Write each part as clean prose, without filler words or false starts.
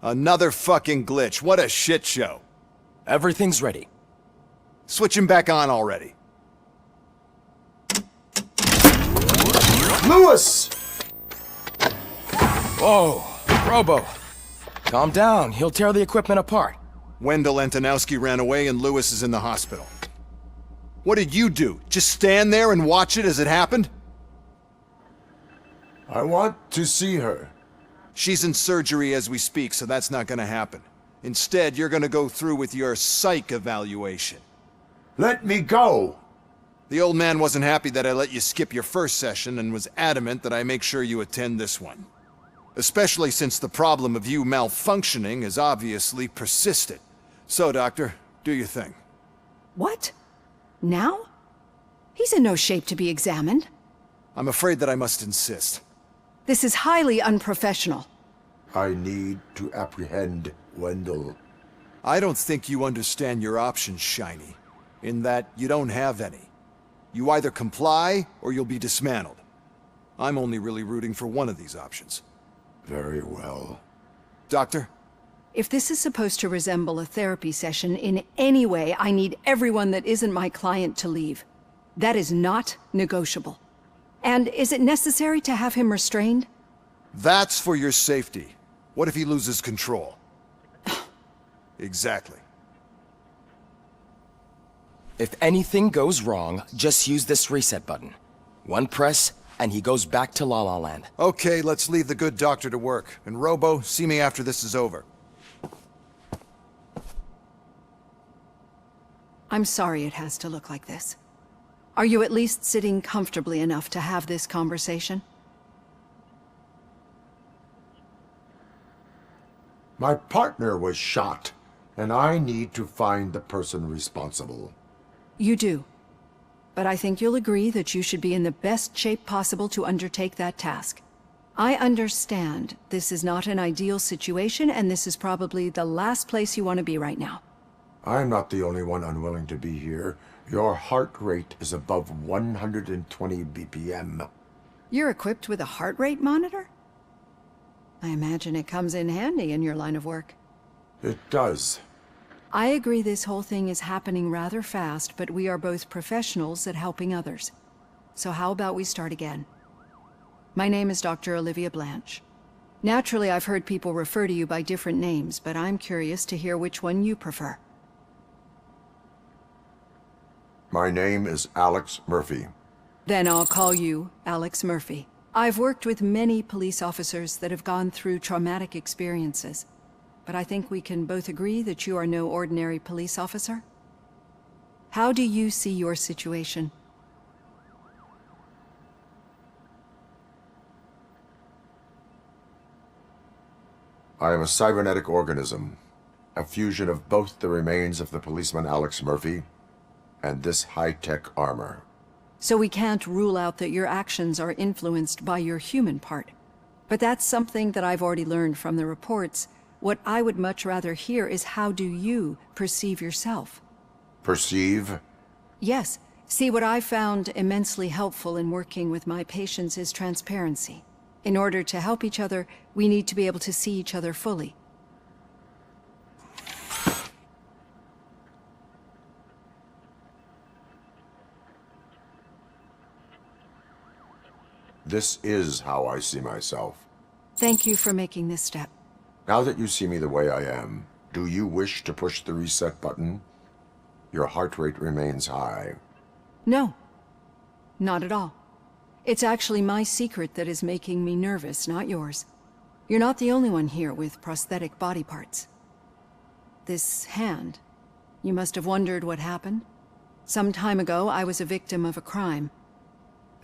Another fucking glitch. What a shit show. Everything's ready. Switch him back on already. Lewis! Whoa, Robo. Calm down, he'll tear the equipment apart. Wendell Antonowski ran away and Lewis is in the hospital. What did you do? Just stand there and watch it as it happened? I want to see her. She's in surgery as we speak, so that's not gonna happen. Instead, you're gonna go through with your psych evaluation. Let me go! The old man wasn't happy that I let you skip your first session and was adamant that I make sure you attend this one. Especially since the problem of you malfunctioning is obviously persistent. So, Doctor, do your thing. What? Now? He's in no shape to be examined. I'm afraid that I must insist. This is highly unprofessional. I need to apprehend Wendell. I don't think you understand your options, Shiny. In that you don't have any. You either comply, or you'll be dismantled. I'm only really rooting for one of these options. Very well. Doctor? If this is supposed to resemble a therapy session in any way, I need everyone that isn't my client to leave. That is not negotiable. And is it necessary to have him restrained? That's for your safety. What if he loses control? Exactly. If anything goes wrong, just use this reset button. One press, and he goes back to La La Land. Okay, let's leave the good doctor to work. And Robo, see me after this is over. I'm sorry it has to look like this. Are you at least sitting comfortably enough to have this conversation? My partner was shot, and I need to find the person responsible. You do. But I think you'll agree that you should be in the best shape possible to undertake that task. I understand this is not an ideal situation, and this is probably the last place you want to be right now. I'm not the only one unwilling to be here. Your heart rate is above 120 BPM. You're equipped with a heart rate monitor? I imagine it comes in handy in your line of work. It does. I agree this whole thing is happening rather fast, but we are both professionals at helping others. So how about we start again? My name is Dr. Olivia Blanche. Naturally, I've heard people refer to you by different names, but I'm curious to hear which one you prefer. My name is Alex Murphy. Then I'll call you Alex Murphy. I've worked with many police officers that have gone through traumatic experiences, but I think we can both agree that you are no ordinary police officer. How do you see your situation? I am a cybernetic organism, a fusion of both the remains of the policeman Alex Murphy and this high-tech armor. So we can't rule out that your actions are influenced by your human part. But that's something that I've already learned from the reports. What I would much rather hear is how do you perceive yourself? Perceive? Yes. See, what I found immensely helpful in working with my patients is transparency. In order to help each other, we need to be able to see each other fully. This is how I see myself. Thank you for making this step. Now that you see me the way I am, do you wish to push the reset button? Your heart rate remains high. No. Not at all. It's actually my secret that is making me nervous, not yours. You're not the only one here with prosthetic body parts. This hand, you must have wondered what happened. Some time ago, I was a victim of a crime.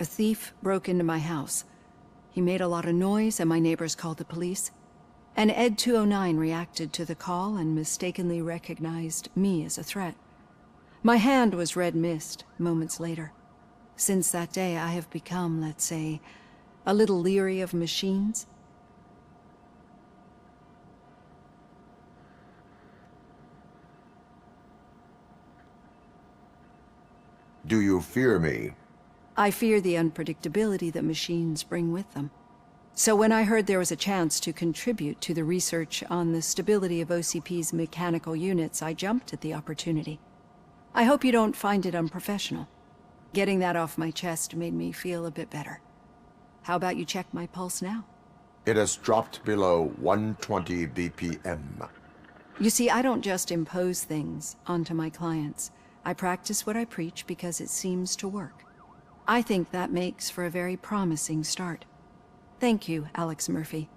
A thief broke into my house. He made a lot of noise and my neighbors called the police. And Ed 209 reacted to the call and mistakenly recognized me as a threat. My hand was red mist moments later. Since that day, I have become, let's say, a little leery of machines. Do you fear me? I fear the unpredictability that machines bring with them. So when I heard there was a chance to contribute to the research on the stability of OCP's mechanical units, I jumped at the opportunity. I hope you don't find it unprofessional. Getting that off my chest made me feel a bit better. How about you check my pulse now? It has dropped below 120 BPM. You see, I don't just impose things onto my clients. I practice what I preach because it seems to work. I think that makes for a very promising start. Thank you, Alex Murphy.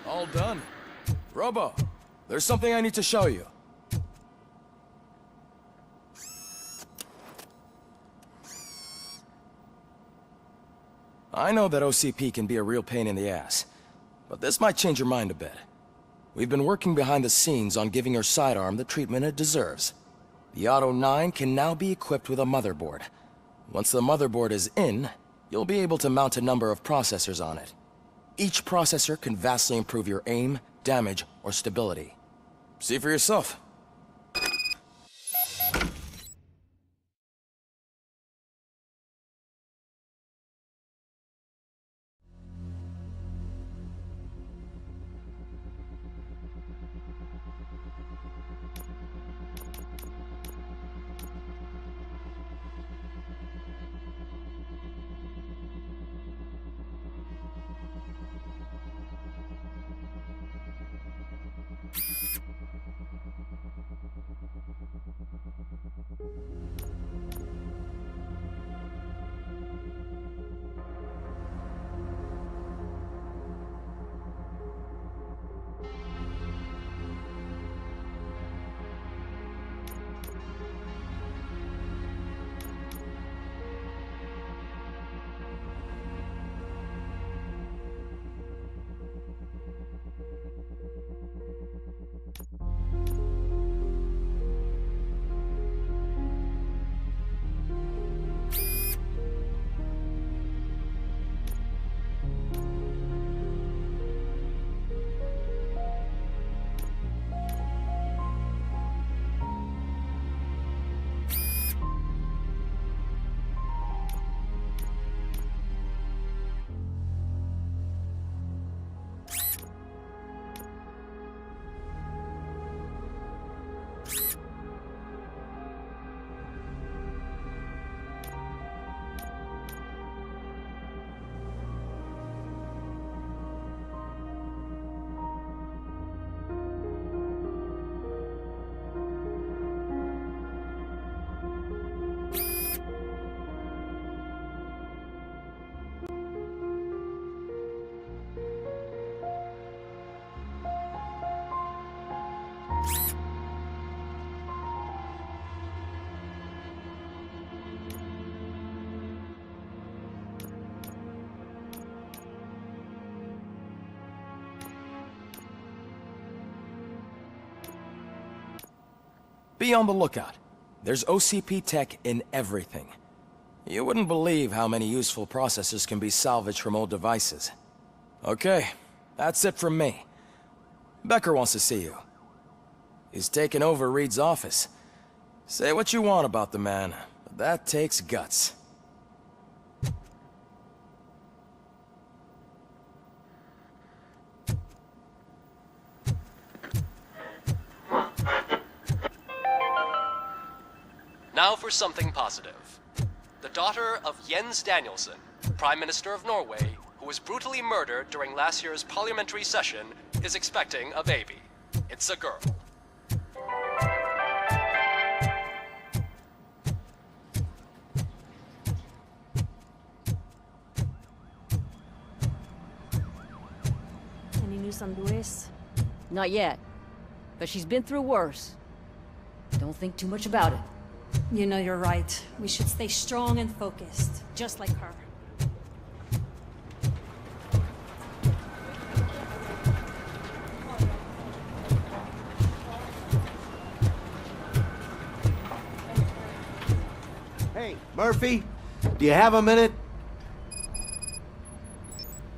All done. Robo, there's something I need to show you. I know that OCP can be a real pain in the ass, but this might change your mind a bit. We've been working behind the scenes on giving your sidearm the treatment it deserves. The Auto 9 can now be equipped with a motherboard. Once the motherboard is in, you'll be able to mount a number of processors on it. Each processor can vastly improve your aim, damage, or stability. See for yourself. Be on the lookout. There's OCP tech in everything. You wouldn't believe how many useful processors can be salvaged from old devices. Okay, that's it from me. Becker wants to see you. He's taken over Reed's office. Say what you want about the man, but that takes guts. Now for something positive. The daughter of Jens Danielson, Prime Minister of Norway, who was brutally murdered during last year's parliamentary session, is expecting a baby. It's a girl. Any news on Luis? Not yet. But she's been through worse. Don't think too much about it. You know you're right. We should stay strong and focused, just like her. Hey, Murphy, do you have a minute?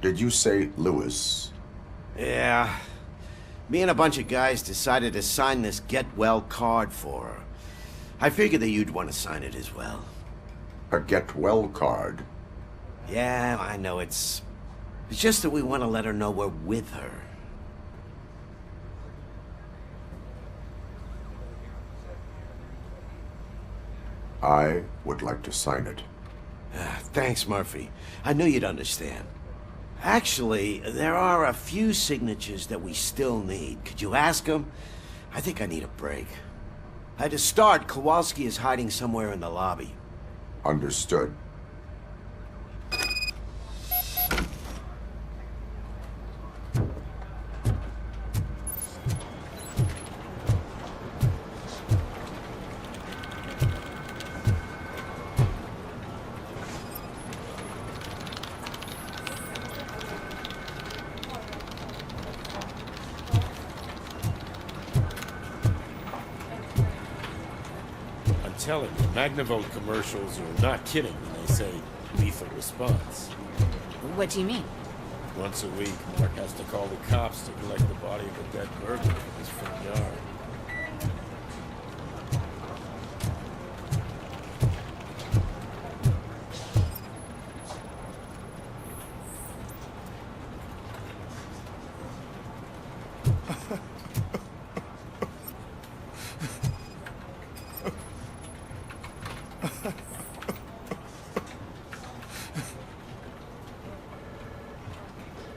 Did you say Lewis? Yeah. Me and a bunch of guys decided to sign this get well card for her. I figured that you'd want to sign it as well. A get well card? Yeah, I know it's just that we want to let her know we're with her. I would like to sign it. Thanks, Murphy. I knew you'd understand. Actually, there are a few signatures that we still need. Could you ask them? I think I need a break. To start, Kowalski is hiding somewhere in the lobby. Understood. I'm telling you, Magnavolt commercials are not kidding when they say lethal response. What do you mean? Once a week, Mark has to call the cops to collect the body of a dead burglar from his front yard.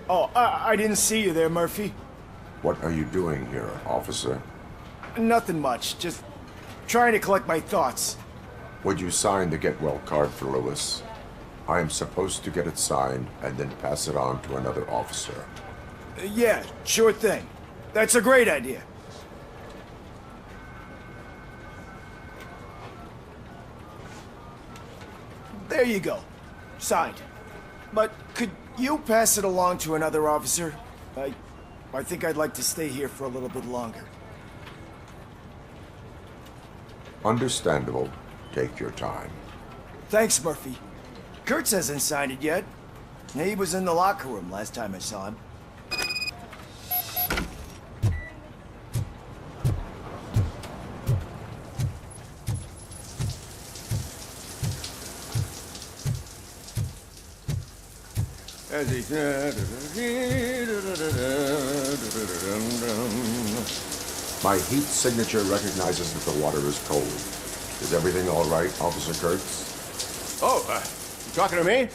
Oh, I didn't see you there, Murphy. What are you doing here, officer? Nothing much, just trying to collect my thoughts. Would you sign the get well card for Lewis? I am supposed to get it signed and then pass it on to another officer. Yeah, sure thing. That's a great idea. There you go. Signed. But could you pass it along to another officer? I think I'd like to stay here for a little bit longer. Understandable. Take your time. Thanks, Murphy. Kurtz hasn't signed it yet. He was in the locker room last time I saw him. My heat signature recognizes that the water is cold. Is everything all right, Officer Kurtz? Oh, you talking to me?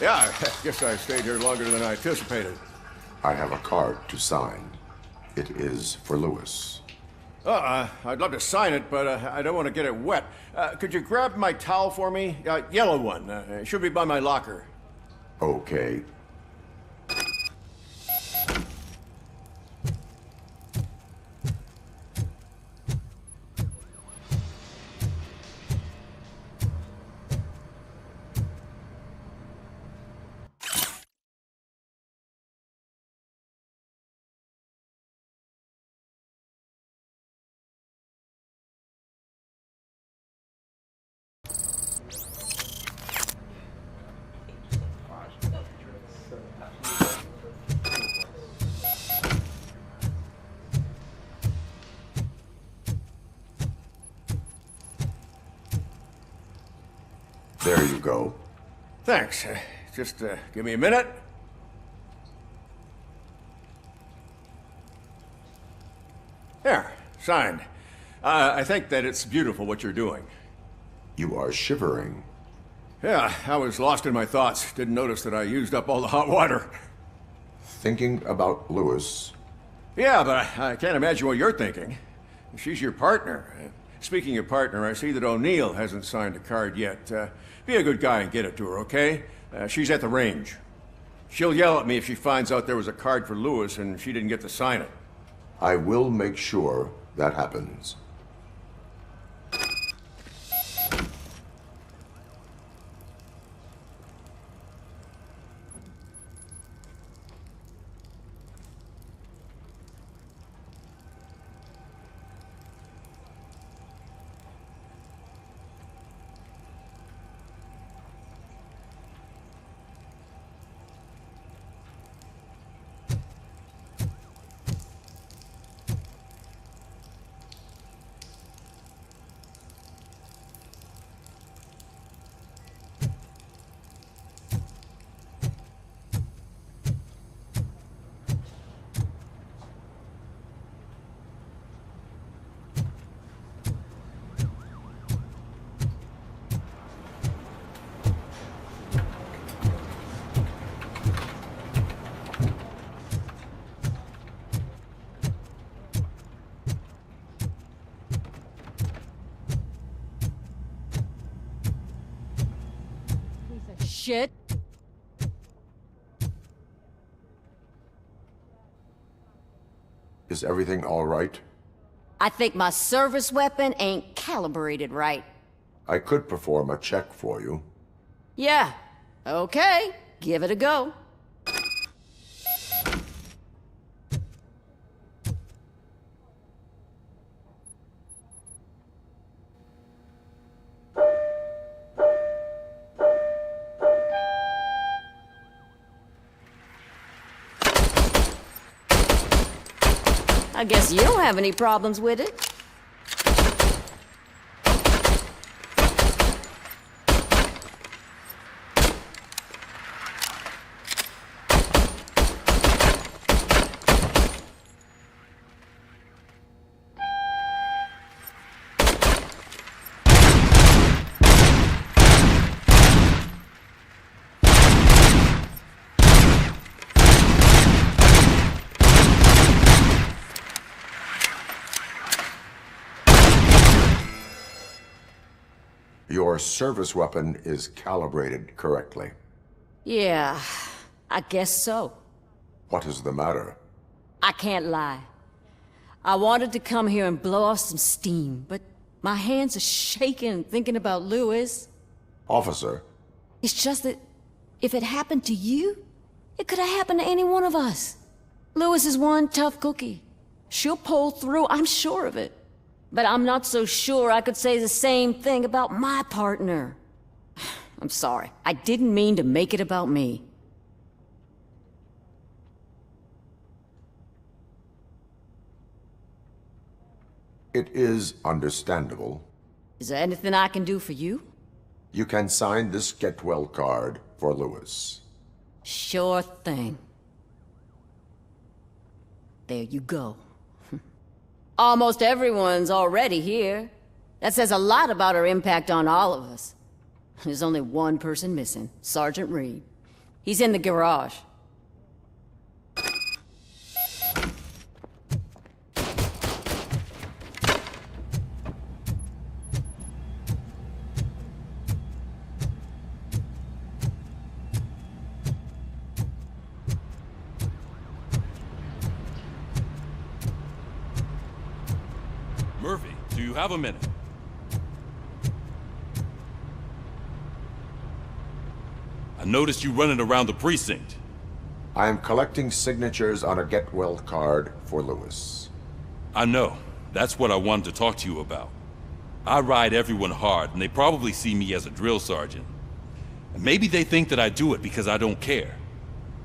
Yeah, I guess I stayed here longer than I anticipated. I have a card to sign. It is for Lewis. I'd love to sign it, but I don't want to get it wet. Could you grab my towel for me? Yellow one. It should be by my locker. Okay. There you go. Thanks. Just give me a minute. There, signed. I think that it's beautiful what you're doing. You are shivering. Yeah, I was lost in my thoughts. Didn't notice that I used up all the hot water. Thinking about Lewis. Yeah, but I can't imagine what you're thinking. She's your partner. Speaking of partner, I see that O'Neill hasn't signed a card yet. Be a good guy and get it to her, okay? She's at the range. She'll yell at me if she finds out there was a card for Lewis and she didn't get to sign it. I will make sure that happens. Shit. Is everything all right? I think my service weapon ain't calibrated right. I could perform a check for you. Yeah. Okay. Give it a go. I guess you don't have any problems with it. Your service weapon is calibrated correctly. Yeah, I guess so. What is the matter? I can't lie. I wanted to come here and blow off some steam, but my hands are shaking thinking about Lewis. Officer, It's just that if it happened to you, it could have happened to any one of us. Lewis is one tough cookie. She'll pull through, I'm sure of it. But I'm not so sure I could say the same thing about my partner. I'm sorry. I didn't mean to make it about me. it is understandable. Is there anything I can do for you? You can sign this get well card for Lewis. Sure thing. There you go. Almost everyone's already here. That says a lot about her impact on all of us. There's only one person missing, Sergeant Reed. He's in the garage. Murphy, do you have a minute? I noticed you running around the precinct. I am collecting signatures on a get well card for Lewis. I know. That's what I wanted to talk to you about. I ride everyone hard, and they probably see me as a drill sergeant. And maybe they think that I do it because I don't care.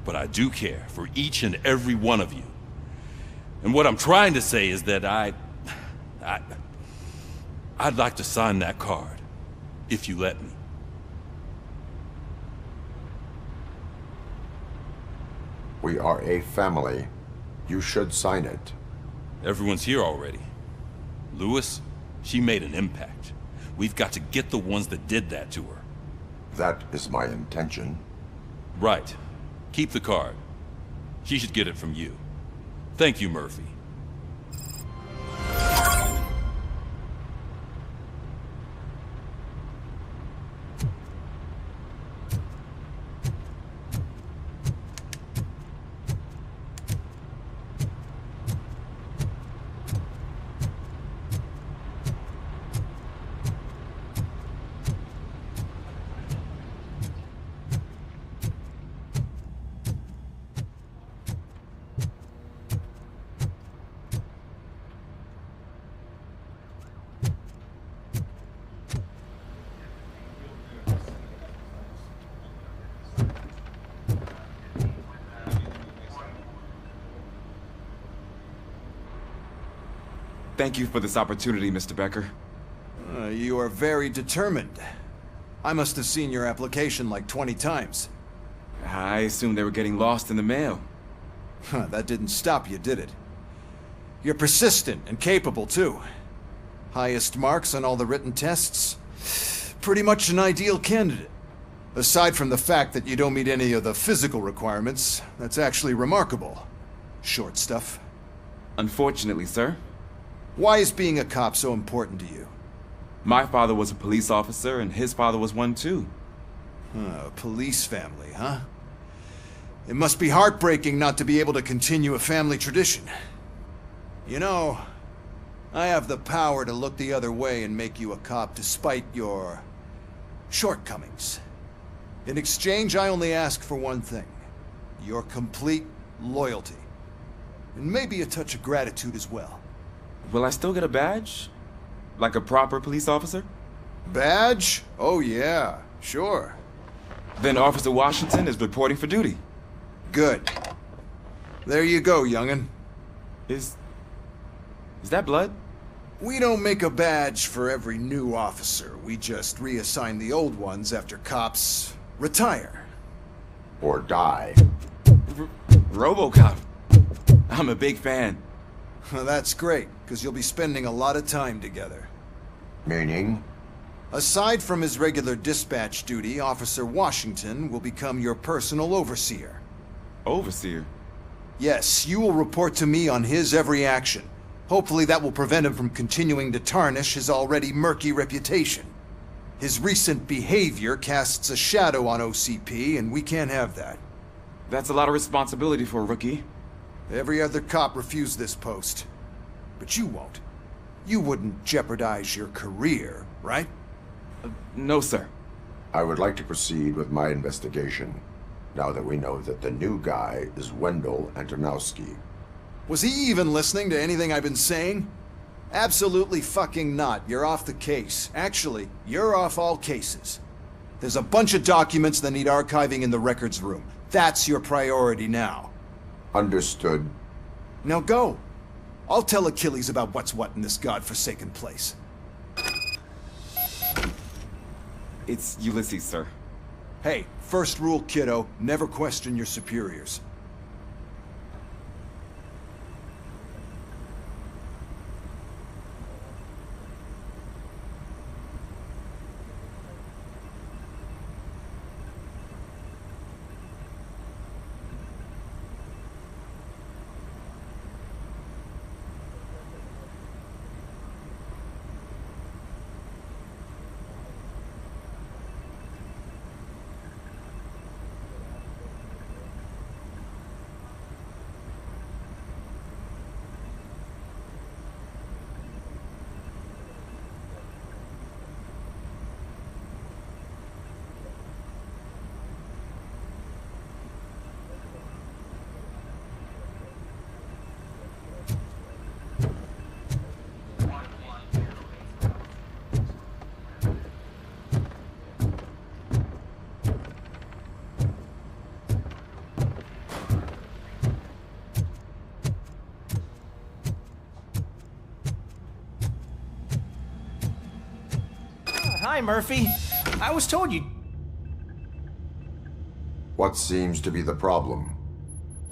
But I do care for each and every one of you. And what I'm trying to say is that I'd like to sign that card, if you let me. We are a family. You should sign it. Everyone's here already. Lewis, she made an impact. We've got to get the ones that did that to her. That is my intention. Right. Keep the card. She should get it from you. Thank you, Murphy. Thank you for this opportunity, Mr. Becker. You are very determined. I must have seen your application like 20 times. I assumed they were getting lost in the mail. That didn't stop you, did it? You're persistent and capable, too. Highest marks on all the written tests. Pretty much an ideal candidate. Aside from the fact that you don't meet any of the physical requirements, that's actually remarkable. Short stuff. Unfortunately, sir. Why is being a cop so important to you? My father was a police officer, and his father was one too. A police family, huh? It must be heartbreaking not to be able to continue a family tradition. You know, I have the power to look the other way and make you a cop despite your shortcomings. In exchange, I only ask for one thing. Your complete loyalty. And maybe a touch of gratitude as well. Will I still get a badge? Like a proper police officer? Badge? Oh yeah, sure. Then Officer Washington is reporting for duty. Good. There you go, young'un. Is that blood? We don't make a badge for every new officer. We just reassign the old ones after cops retire. Or die. Robocop. I'm a big fan. Well, that's great, because you'll be spending a lot of time together. Meaning? Aside from his regular dispatch duty, Officer Washington will become your personal overseer. Overseer? Yes, you will report to me on his every action. Hopefully that will prevent him from continuing to tarnish his already murky reputation. His recent behavior casts a shadow on OCP, and we can't have that. That's a lot of responsibility for a rookie. Every other cop refused this post. But you won't. You wouldn't jeopardize your career, right? No, sir. I would like to proceed with my investigation, now that we know that the new guy is Wendell Antonowski. Was he even listening to anything I've been saying? Absolutely fucking not. You're off the case. Actually, you're off all cases. There's a bunch of documents that need archiving in the records room. That's your priority now. Understood. Now go. I'll tell Achilles about what's what in this godforsaken place. It's Ulysses, sir. Hey, first rule, kiddo, never question your superiors. Hi, Murphy. I was told you... What seems to be the problem?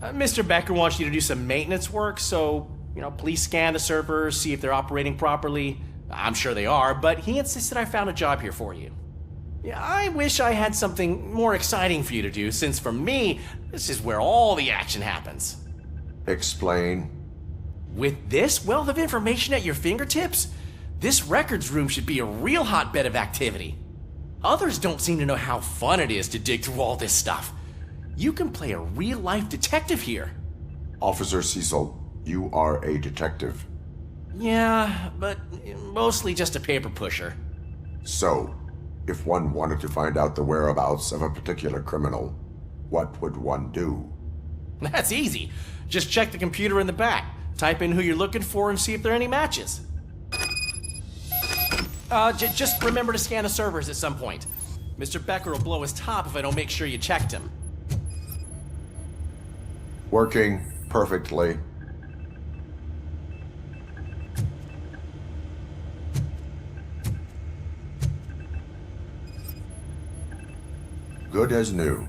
Mr. Becker wants you to do some maintenance work, so, please scan the servers, see if they're operating properly. I'm sure they are, but he insisted I found a job here for you. Yeah, I wish I had something more exciting for you to do, since for me, this is where all the action happens. Explain. With this wealth of information at your fingertips, this records room should be a real hotbed of activity. Others don't seem to know how fun it is to dig through all this stuff. You can play a real-life detective here. Officer Cecil, you are a detective. Yeah, but mostly just a paper pusher. So, if one wanted to find out the whereabouts of a particular criminal, what would one do? That's easy. Just check the computer in the back, type in who you're looking for, and see if there are any matches. Just remember to scan the servers at some point. Mr. Becker will blow his top if I don't make sure you checked him. Working perfectly. Good as new.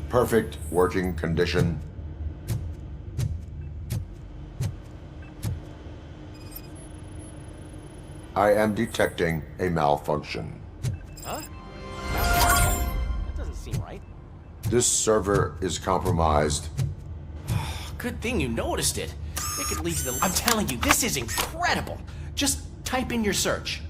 Perfect working condition. I am detecting a malfunction. Huh? That doesn't seem right. This server is compromised. Good thing you noticed it. It could lead to the... I'm telling you, this is incredible. Just type in your search.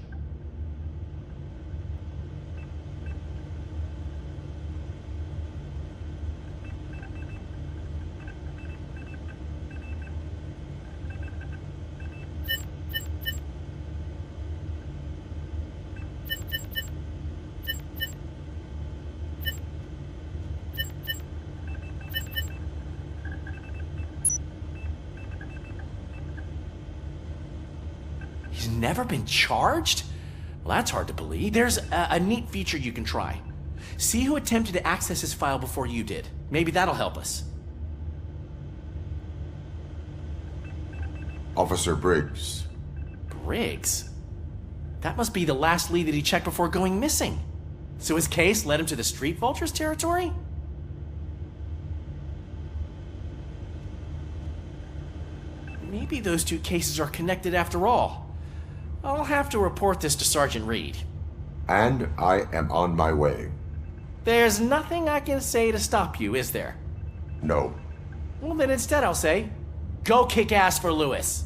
He's never been charged? Well, that's hard to believe. There's a neat feature you can try. See who attempted to access his file before you did. Maybe that'll help us. Officer Briggs. Briggs? That must be the last lead that he checked before going missing. So his case led him to the Street Vultures territory? Maybe those two cases are connected after all. I'll have to report this to Sergeant Reed. And I am on my way. There's nothing I can say to stop you, is there? No. Well, then instead I'll say, go kick ass for Lewis.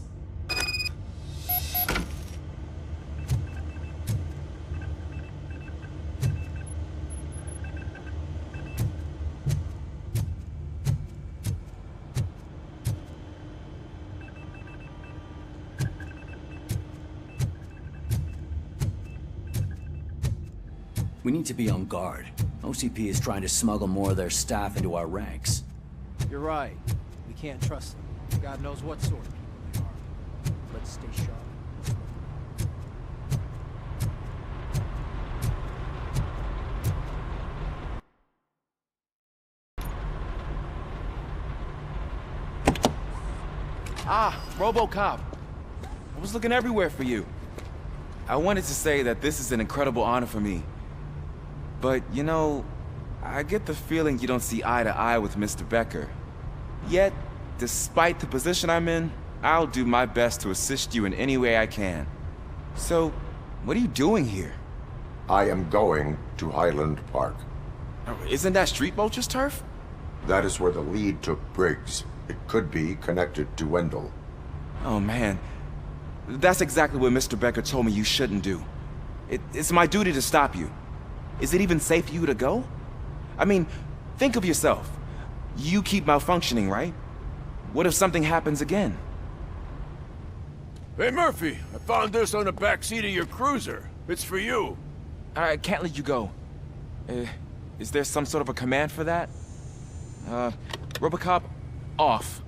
We need to be on guard. OCP is trying to smuggle more of their staff into our ranks. You're right. We can't trust them. God knows what sort of people they are. Let's stay sharp. Ah, Robocop. I was looking everywhere for you. I wanted to say that this is an incredible honor for me. But, you know, I get the feeling you don't see eye to eye with Mr. Becker. Yet, despite the position I'm in, I'll do my best to assist you in any way I can. So, what are you doing here? I am going to Highland Park. Isn't that Street Vulture's turf? That is where the lead took Briggs. It could be connected to Wendell. Oh, man. That's exactly what Mr. Becker told me you shouldn't do. It's my duty to stop you. Is it even safe for you to go? I mean, think of yourself. You keep malfunctioning, right? What if something happens again? Hey, Murphy, I found this on the back seat of your cruiser. It's for you. I can't let you go. Is there some sort of a command for that? Robocop, off.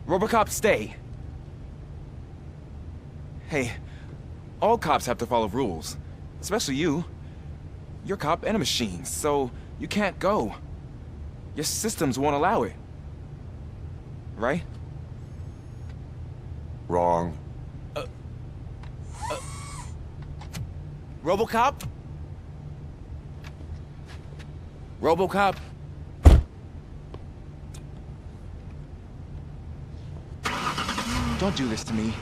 Robocop, stay. Hey, all cops have to follow rules. Especially you. You're a cop and a machine, so you can't go. Your systems won't allow it. Right? Wrong. Robocop? Robocop? Don't do this to me.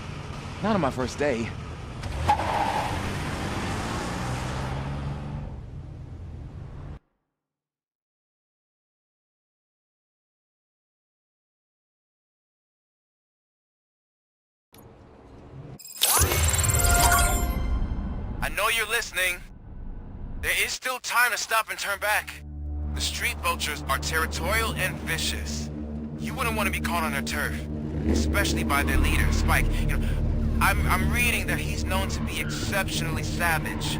Not on my first day. I know you're listening. There is still time to stop and turn back. The street vultures are territorial and vicious. You wouldn't want to be caught on their turf, especially by their leader, Spike. You know, I'm reading that he's known to be exceptionally savage.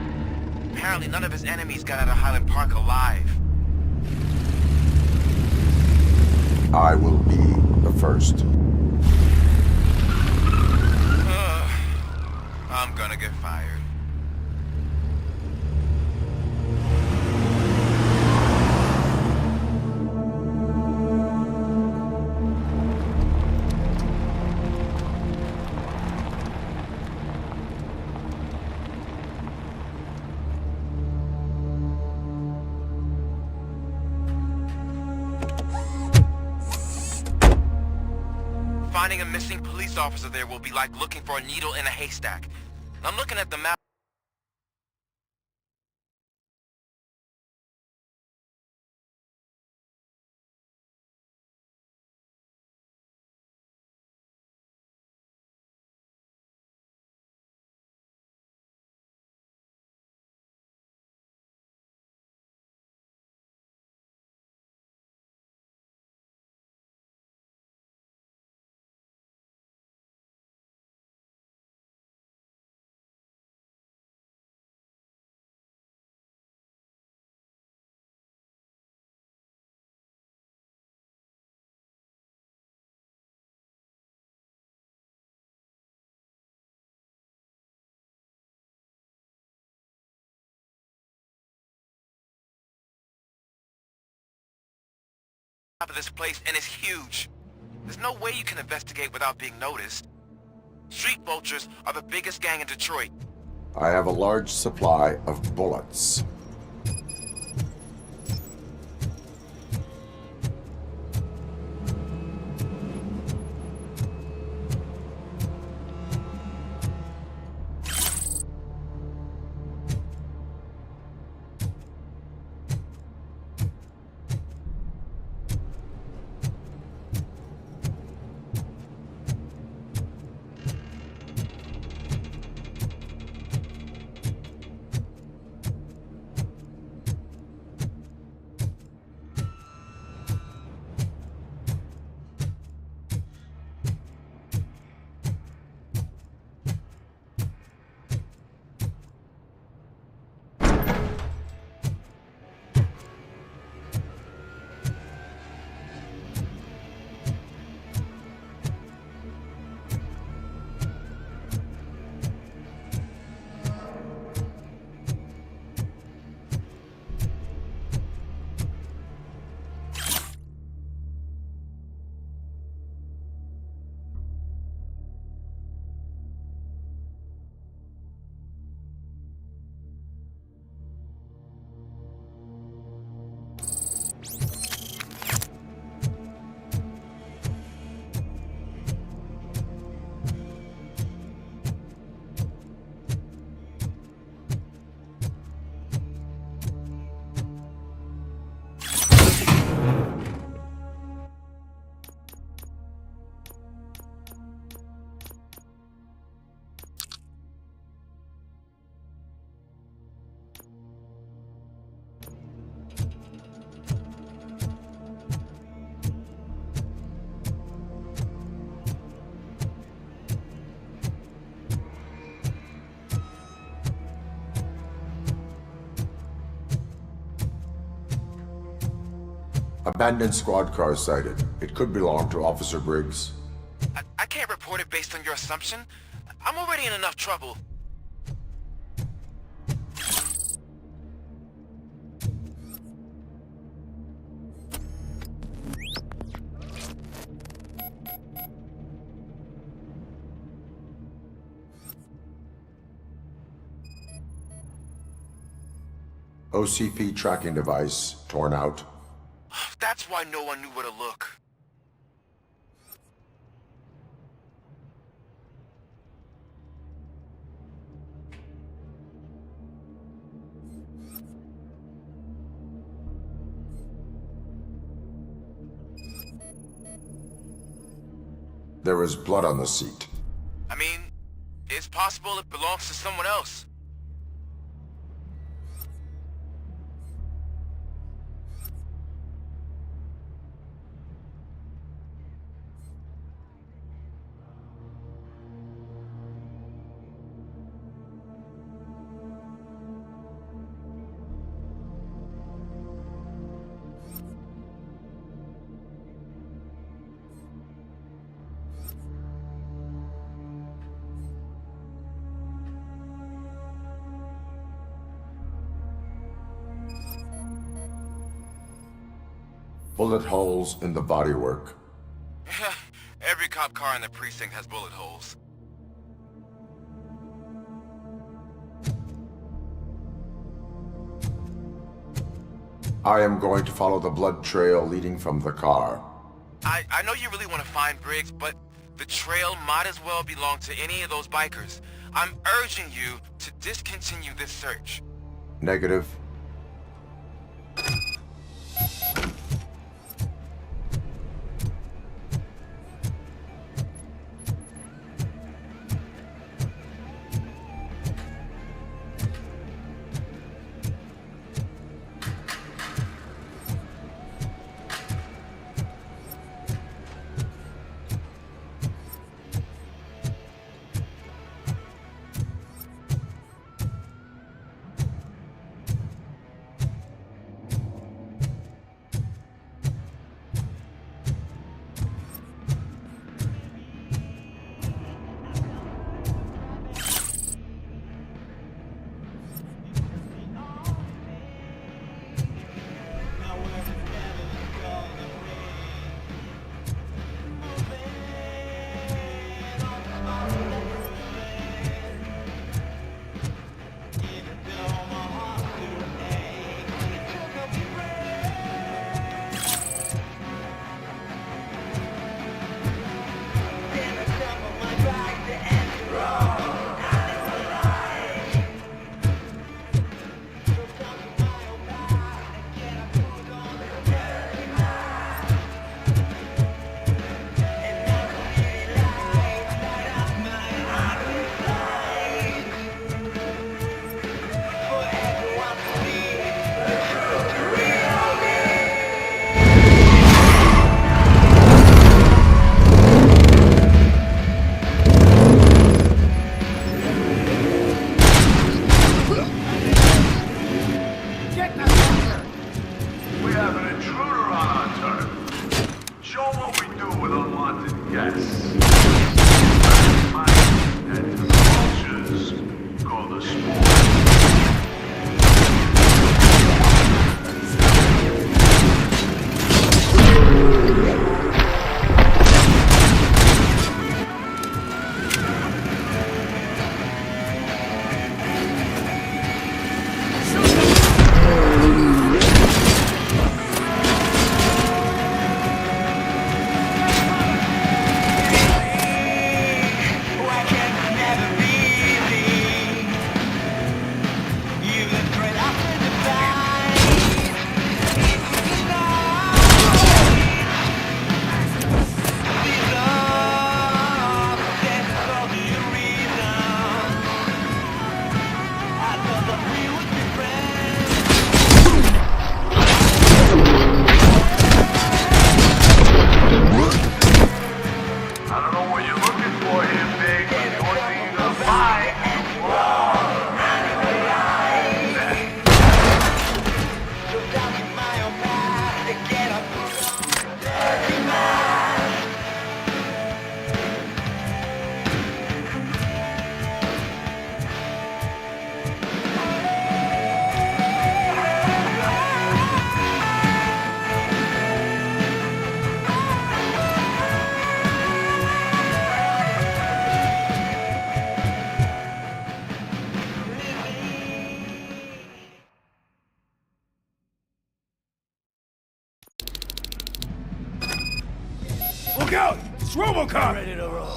Apparently none of his enemies got out of Highland Park alive. I will be the first. I'm gonna get fired. Finding a missing police officer there will be like looking for a needle in a haystack. I'm looking at the map. Of this place, and it's huge. There's no way you can investigate without being noticed. Street vultures are the biggest gang in Detroit. I have a large supply of bullets. Abandoned squad car sighted. It could belong to Officer Briggs. I can't report it based on your assumption. I'm already in enough trouble. OCP tracking device torn out. That's why no one knew where to look. There is blood on the seat. I mean, it's possible it belongs to someone else. Bullet holes in the bodywork. Every cop car in the precinct has bullet holes. I am going to follow the blood trail leading from the car. I know you really want to find Briggs, but the trail might as well belong to any of those bikers. I'm urging you to discontinue this search. Negative. Look out! It's Robocop! Ready to roll.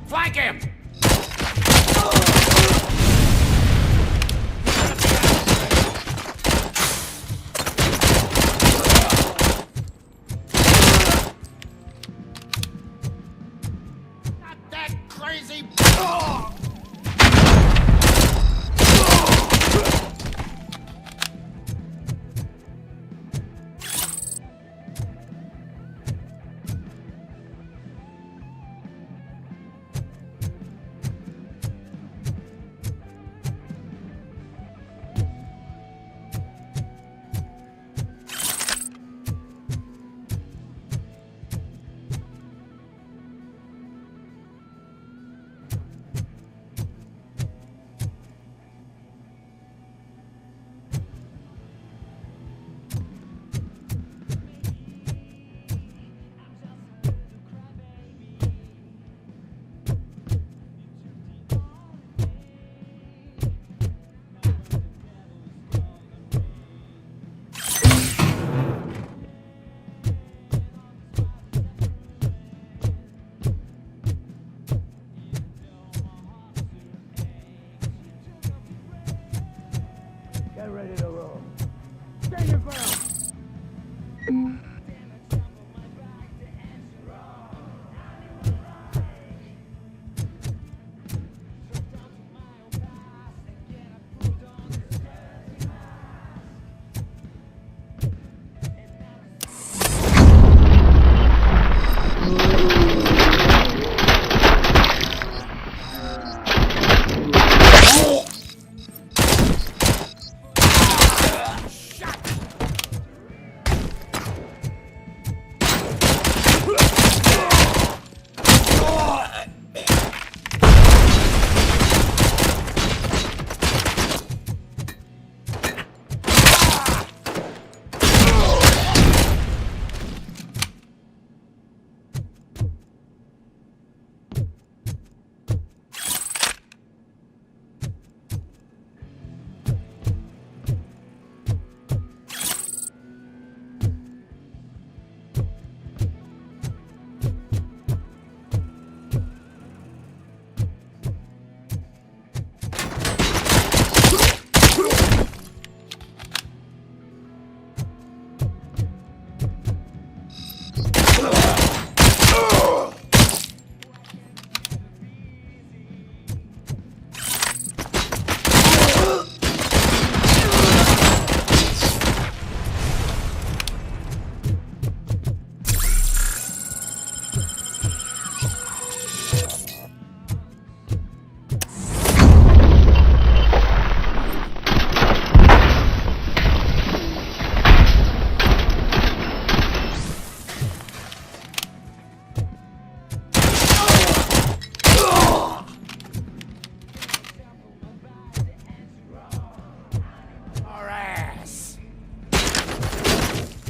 Flank him! Not that crazy! Get ready to roll. Stand your ground!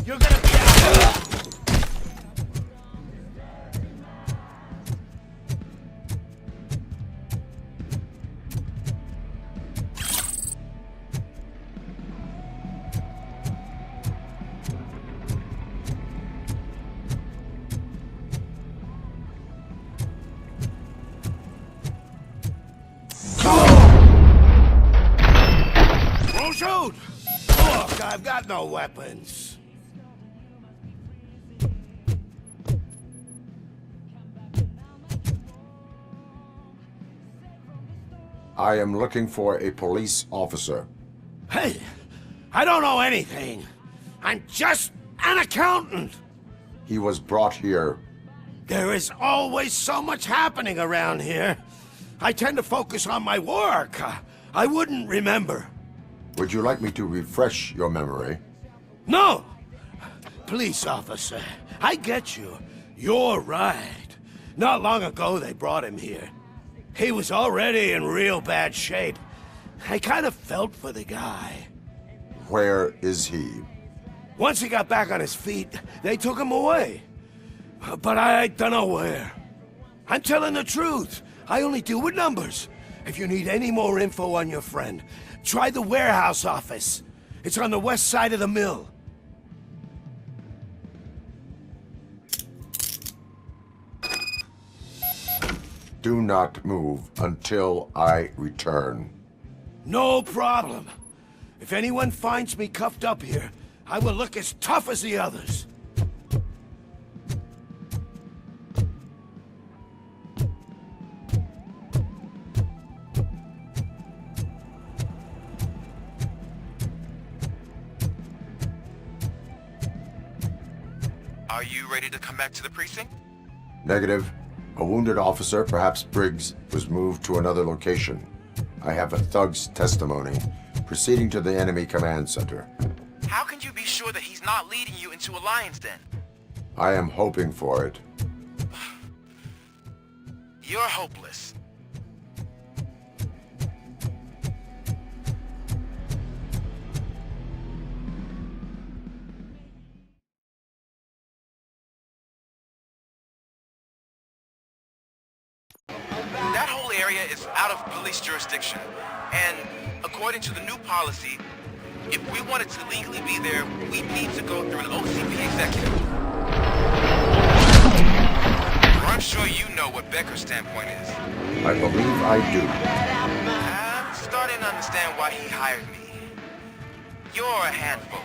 You're gonna be out! Don't shoot! Look, I've got no weapons. I am looking for a police officer. Hey, I don't know anything. I'm just an accountant. He was brought here. There is always so much happening around here. I tend to focus on my work. I wouldn't remember. Would you like me to refresh your memory? No! police officer. I get you. You're right. Not long ago, they brought him here. He was already in real bad shape. I kind of felt for the guy. Where is he? Once he got back on his feet, they took him away. But I don't know where. I'm telling the truth. I only deal with numbers. If you need any more info on your friend, try the warehouse office. It's on the west side of the mill. Do not move until I return. No problem. If anyone finds me cuffed up here, I will look as tough as the others. Are you ready to come back to the precinct? Negative. A wounded officer, perhaps Briggs, was moved to another location. I have a thug's testimony proceeding to the enemy command center. How can you be sure that he's not leading you into a lion's den? I am hoping for it. You're hopeless. That whole area is out of police jurisdiction, and according to the new policy, if we wanted to legally be there, we need to go through an OCP executive. I'm sure you know what Becker's standpoint is. I believe I do. I'm starting to understand why he hired me. You're a handful.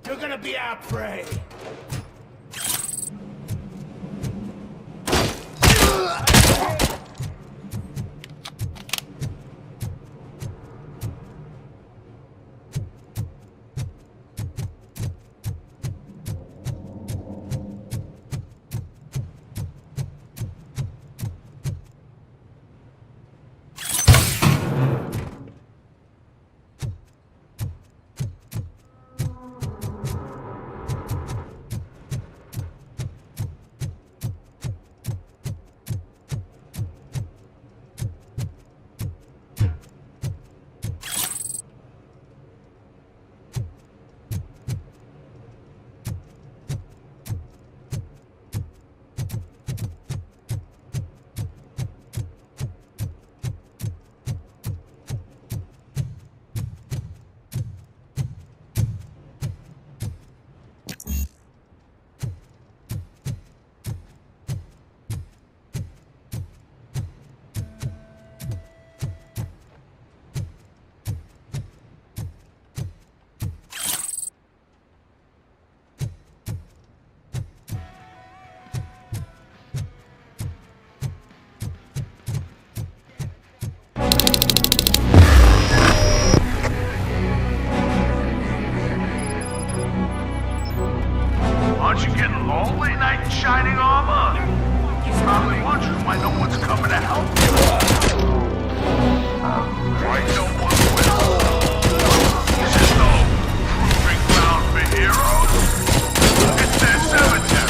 You're gonna be our prey. Aren't you getting lonely, knight in shining armor? Probably wondering why no one's coming to help you. Why no one will? This is no proving ground for heroes. It's their cemetery.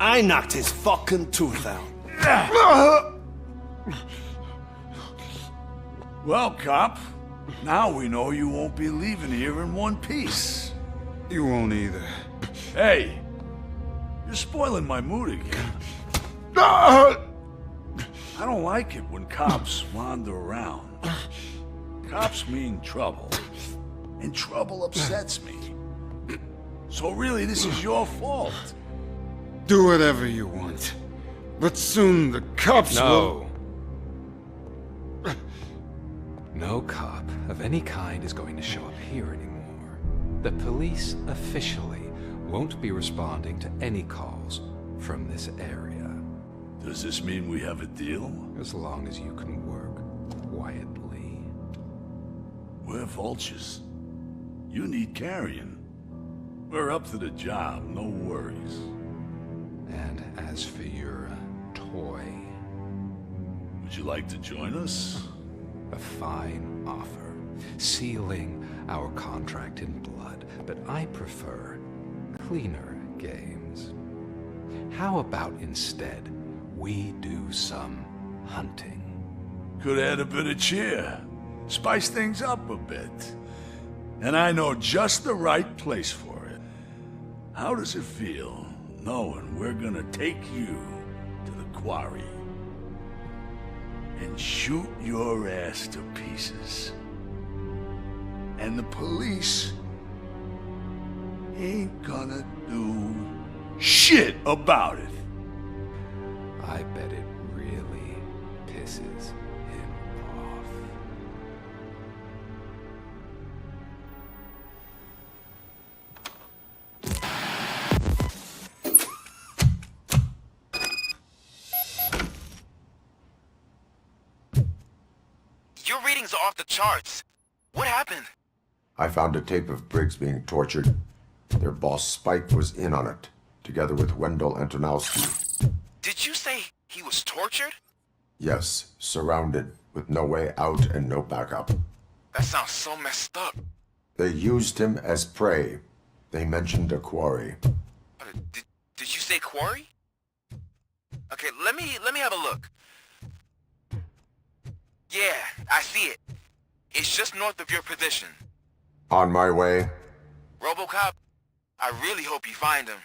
I knocked his fucking tooth out. Well, cop, now we know you won't be leaving here in one piece. You won't either. Hey, you're spoiling my mood again. Ah! I don't like it when cops wander around. Cops mean trouble, and trouble upsets me. So really, this is your fault. Do whatever you want. But soon the cops will... No cop of any kind is going to show up here anymore. The police officially won't be responding to any calls from this area. Does this mean we have a deal? As long as you can work quietly. We're vultures. You need carrying. We're up to the job, no worries. And as for your toy... Would you like to join us? A fine offer, sealing our contract in blood, but I prefer cleaner games. How about instead we do some hunting? Could add a bit of cheer, spice things up a bit. And I know just the right place for it. How does it feel knowing we're gonna take you to the quarry and shoot your ass to pieces? And the police ain't gonna do shit about it. I bet it really pisses him off. Your readings are off the charts. What happened? I found a tape of Briggs being tortured. Their boss Spike was in on it, together with Wendell Antonowski. Did you say he was tortured? Yes, surrounded, with no way out and no backup. That sounds so messed up. They used him as prey. They mentioned a quarry. Did you say quarry? Okay, let me have a look. Yeah, I see it. It's just north of your position. On my way. Robocop, I really hope you find him.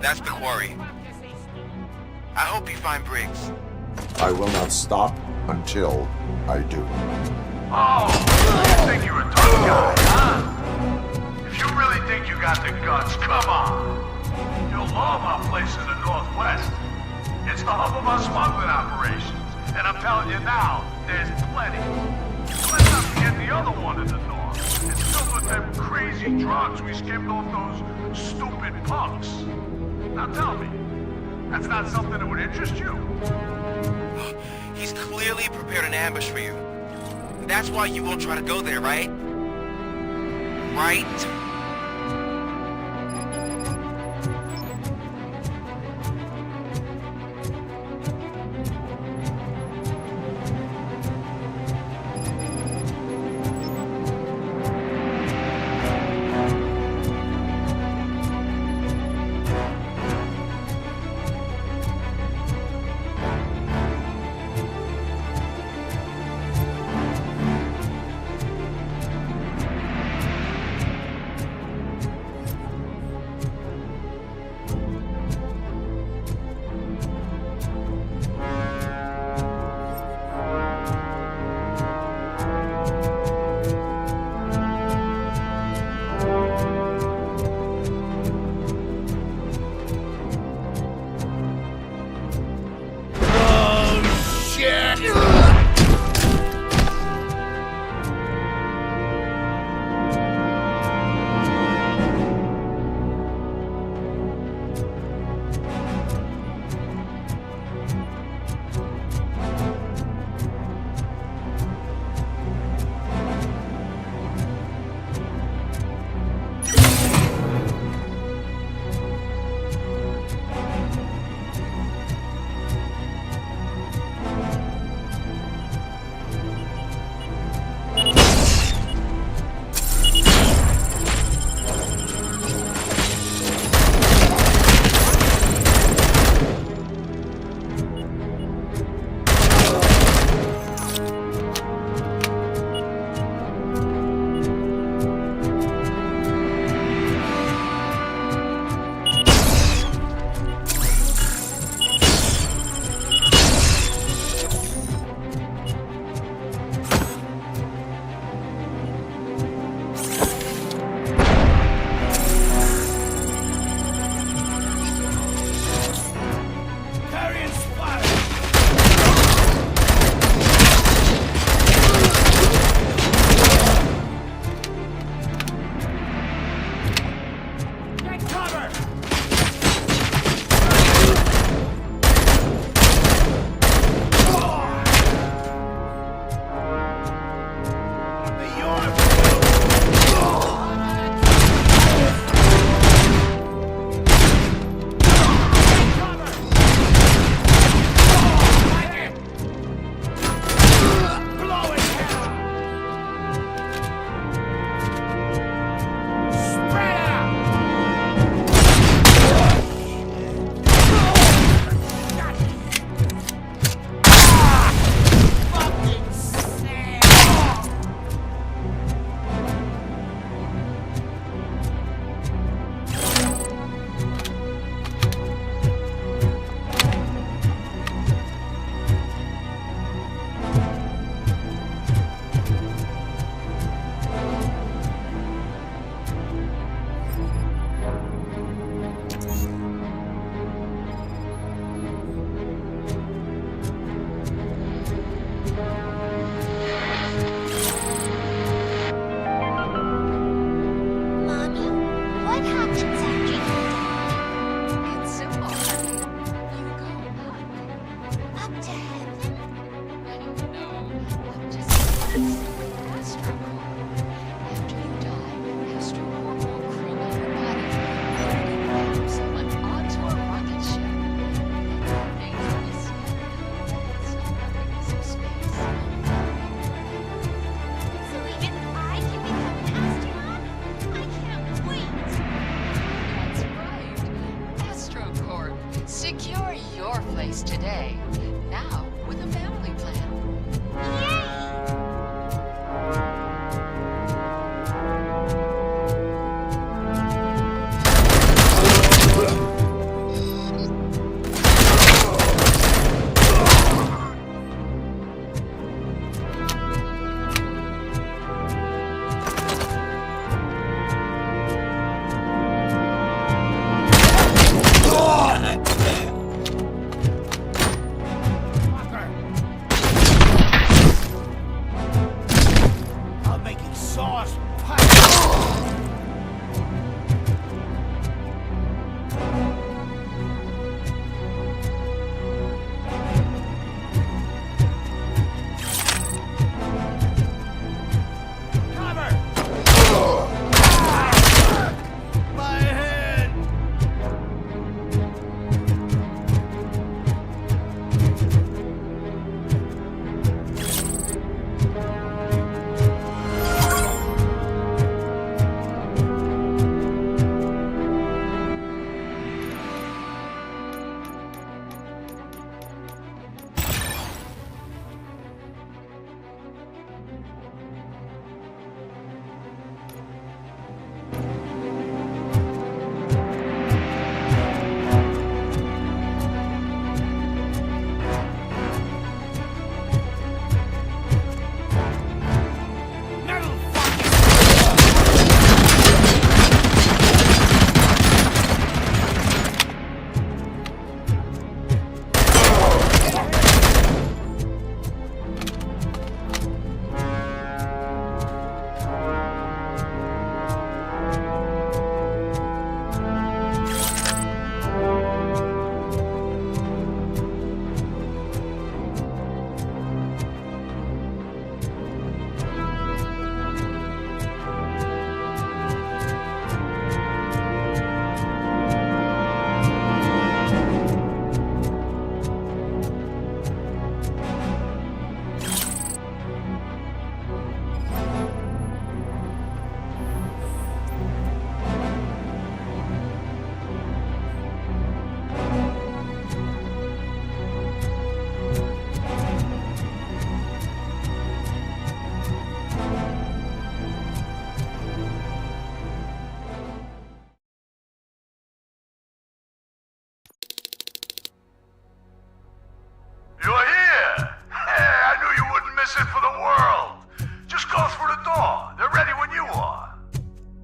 That's the quarry. I hope you find Briggs. I will not stop until I do. Oh, you think you're a tough guy, huh? If you really think you got the guts, come on. You'll love our place in the Northwest. It's the hub of our smuggling operations. And I'm telling you now, there's plenty. Let's not forget the other one in the north. It's filled with them crazy drugs we skimmed off those stupid punks. Now tell me, that's not something that would interest you? He's clearly prepared an ambush for you. That's why you won't try to go there, right? Right?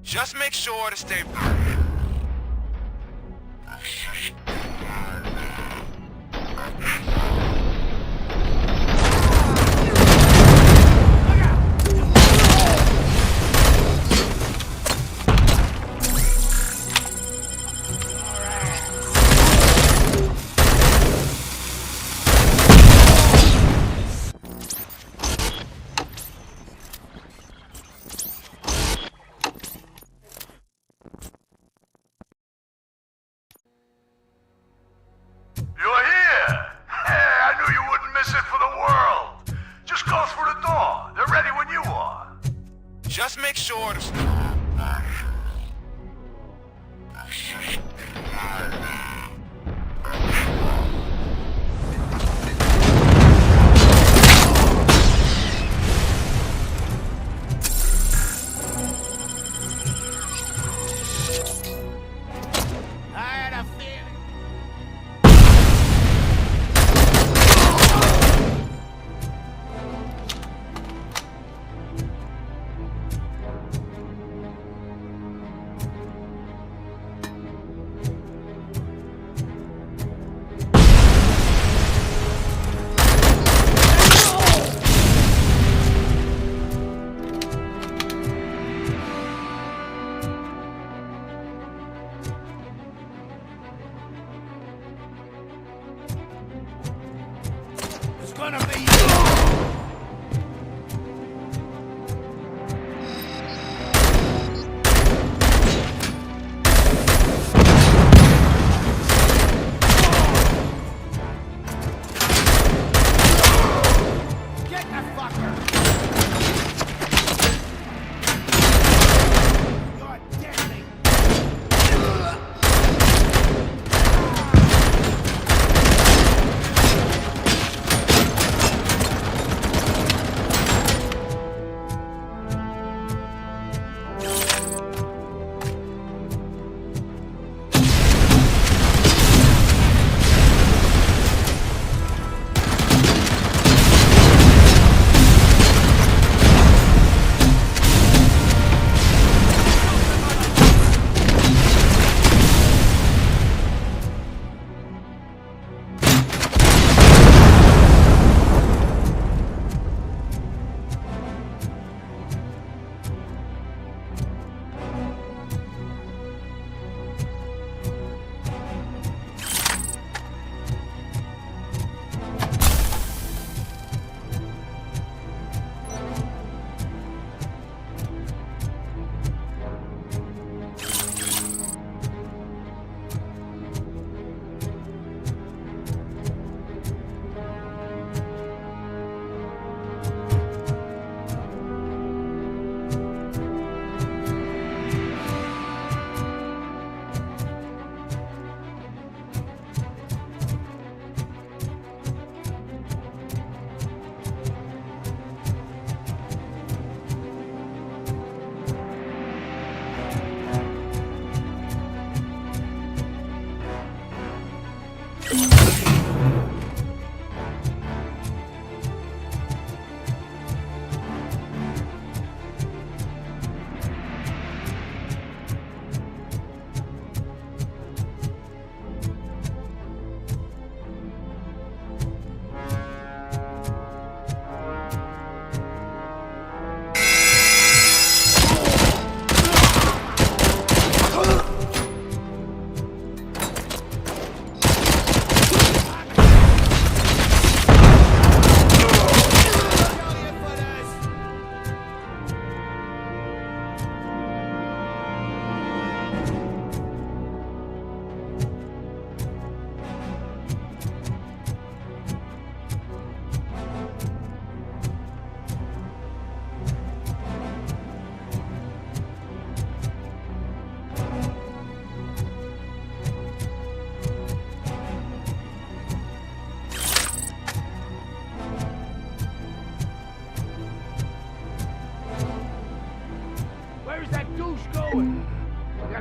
Just make sure to stay... You're here! Hey, I knew you wouldn't miss it for the world! Just go through the door. They're ready when you are. Just make sure to... It's gonna be you!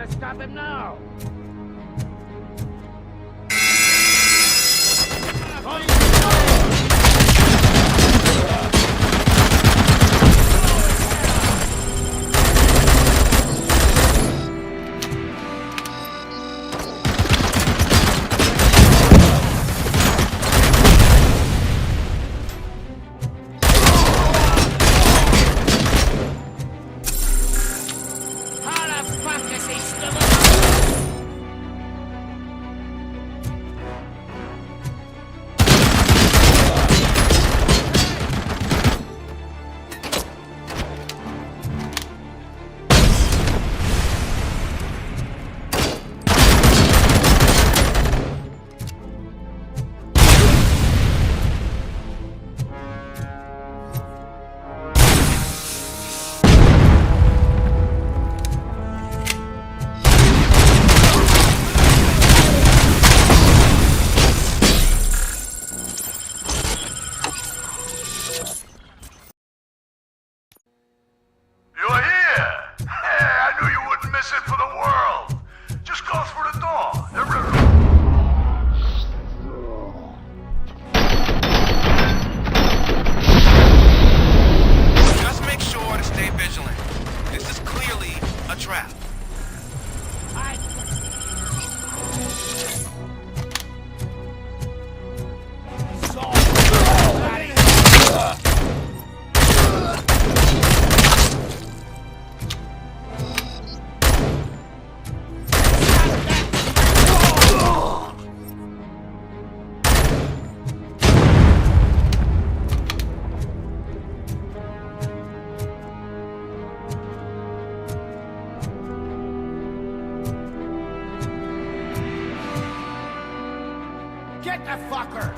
Stop him now! You're here! Hey, I knew you wouldn't miss it for the world! Just go through the door. Just make sure to stay vigilant. This is clearly a trap. Get the fucker!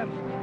man.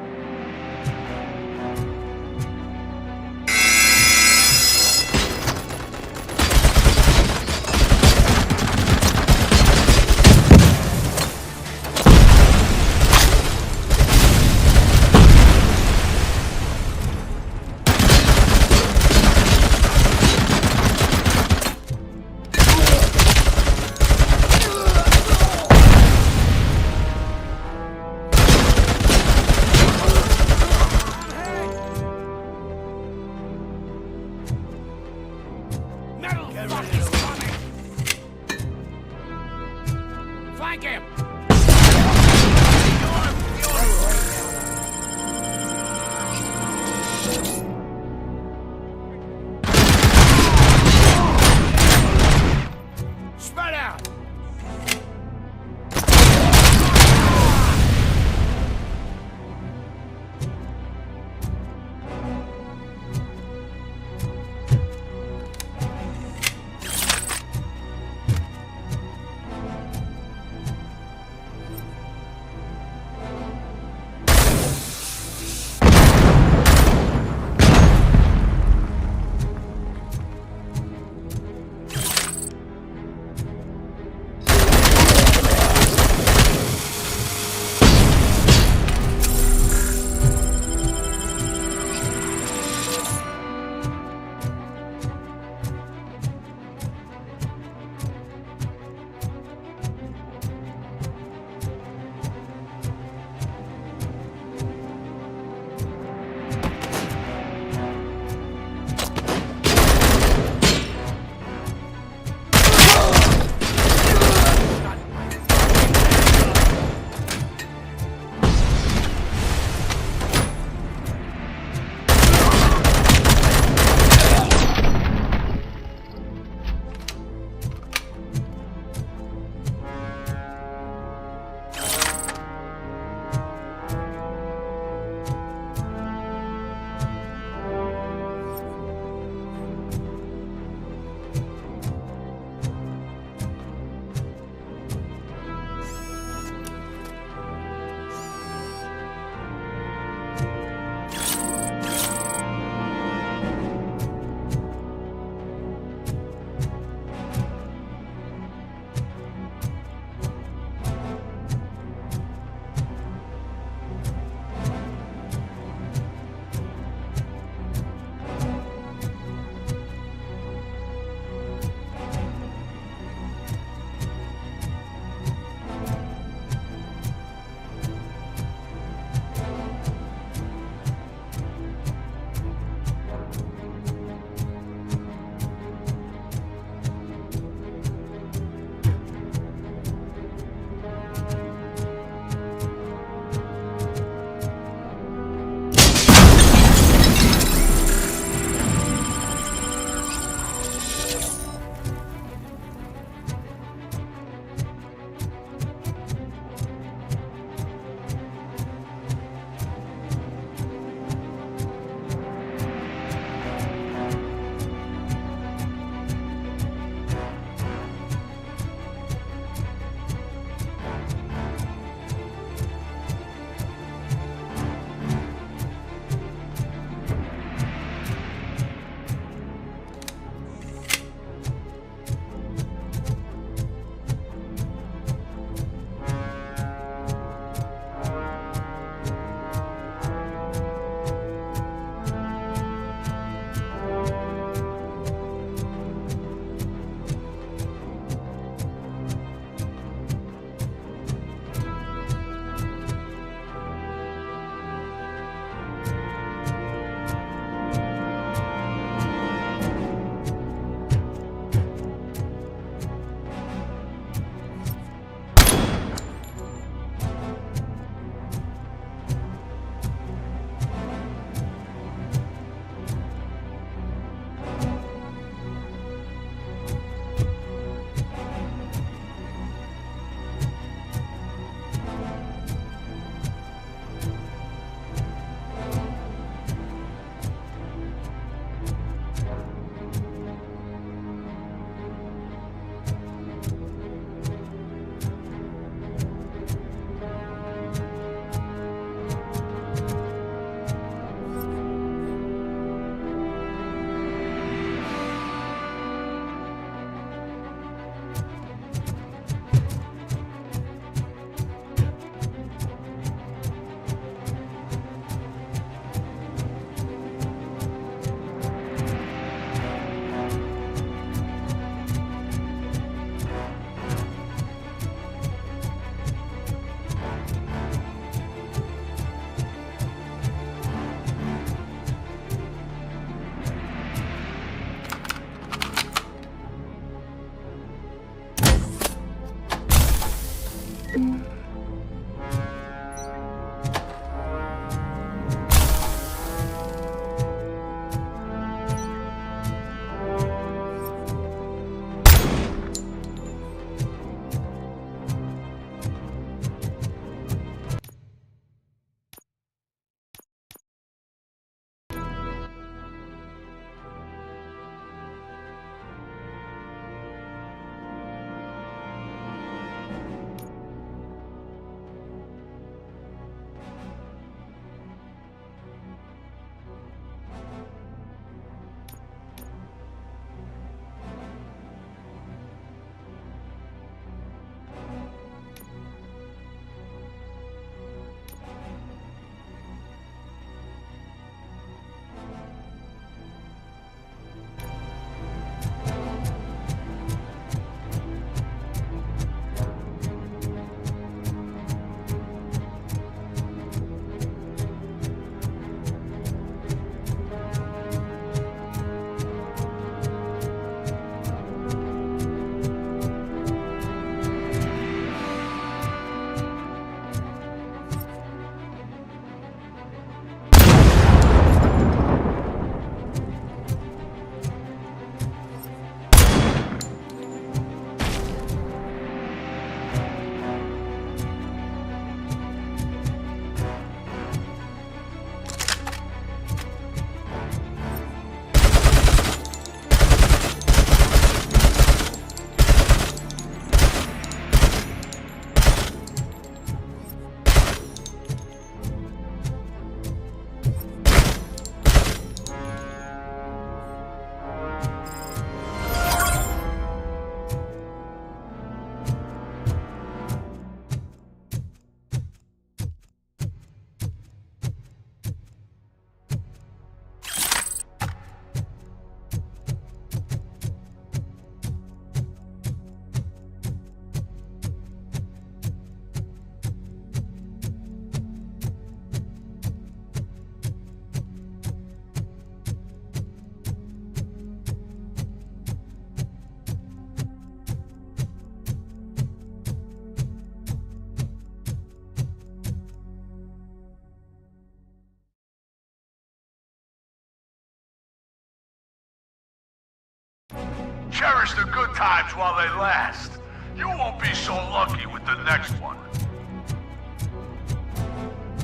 Cherish the good times while they last. You won't be so lucky with the next one.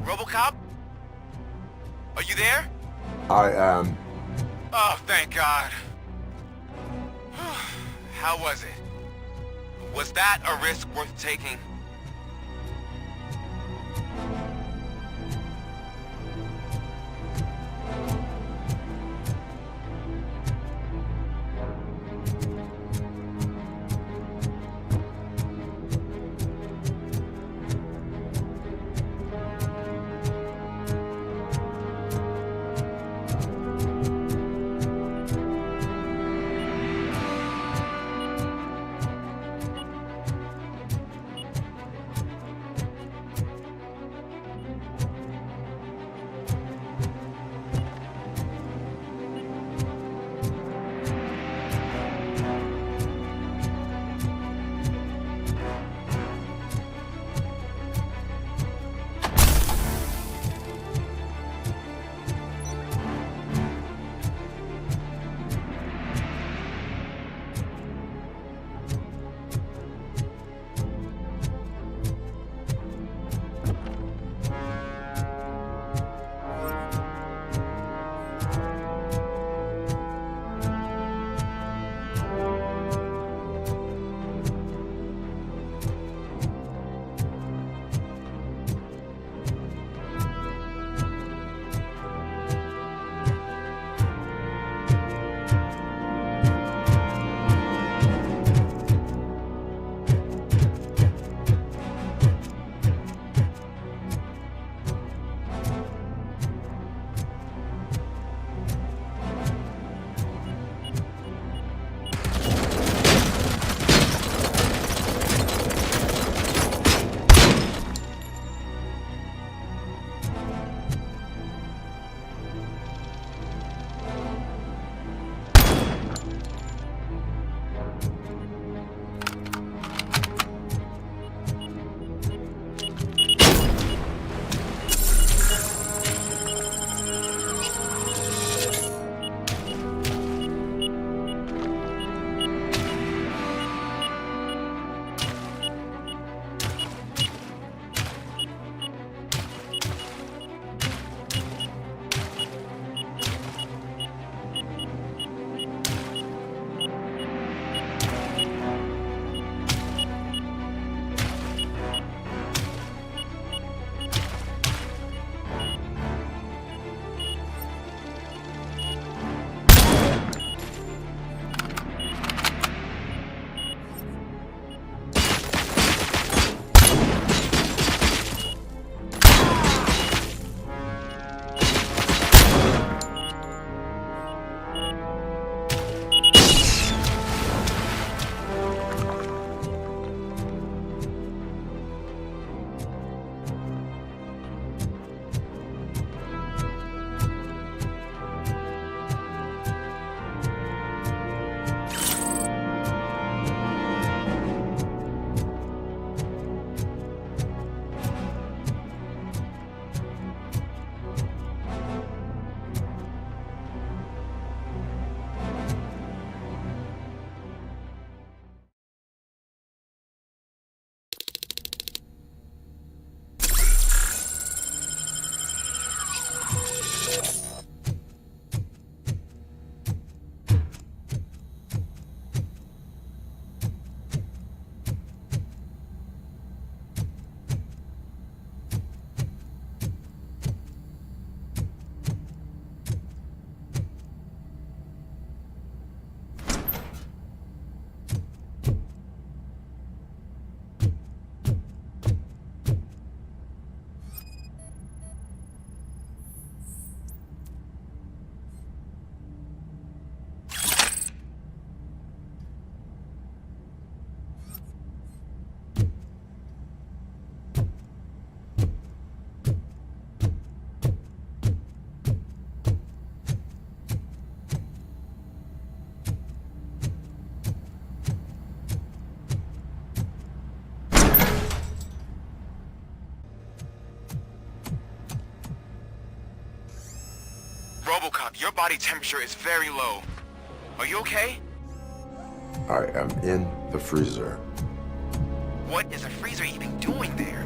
Robocop? Are you there? I am. Oh, thank God. How was it? Was that a risk worth taking? Robocop, your body temperature is very low. Are you okay? I am in the freezer. What is a freezer even doing there?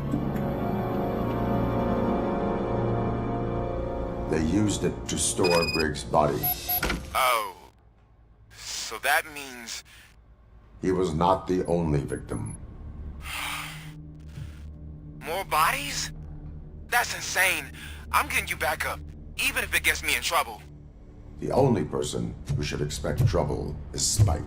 They used it to store Briggs' body. Oh. So that means... He was not the only victim. More bodies? That's insane. I'm getting you back up, even if it gets me in trouble. The only person who should expect trouble is Spike.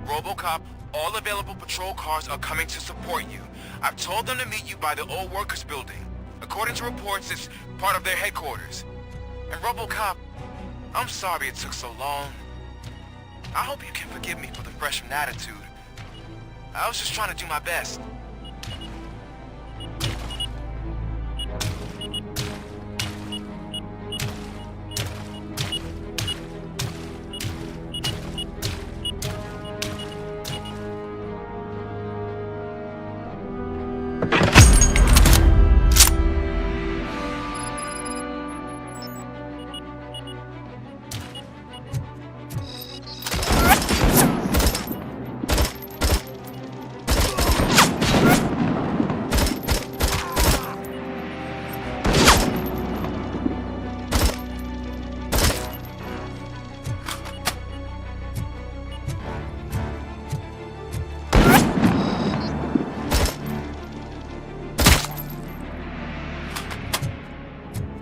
Robocop, all available patrol cars are coming to support you. I've told them to meet you by the old workers building. According to reports, it's part of their headquarters. And Robocop, I'm sorry it took so long. I hope you can forgive me for the freshman attitude. I was just trying to do my best.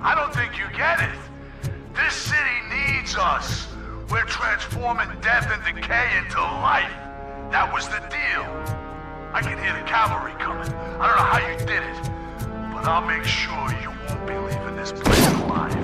I don't think you get it. This city needs us. We're transforming death and decay into life. That was the deal. I can hear the cavalry coming. I don't know how you did it, but I'll make sure you won't be leaving this place alive.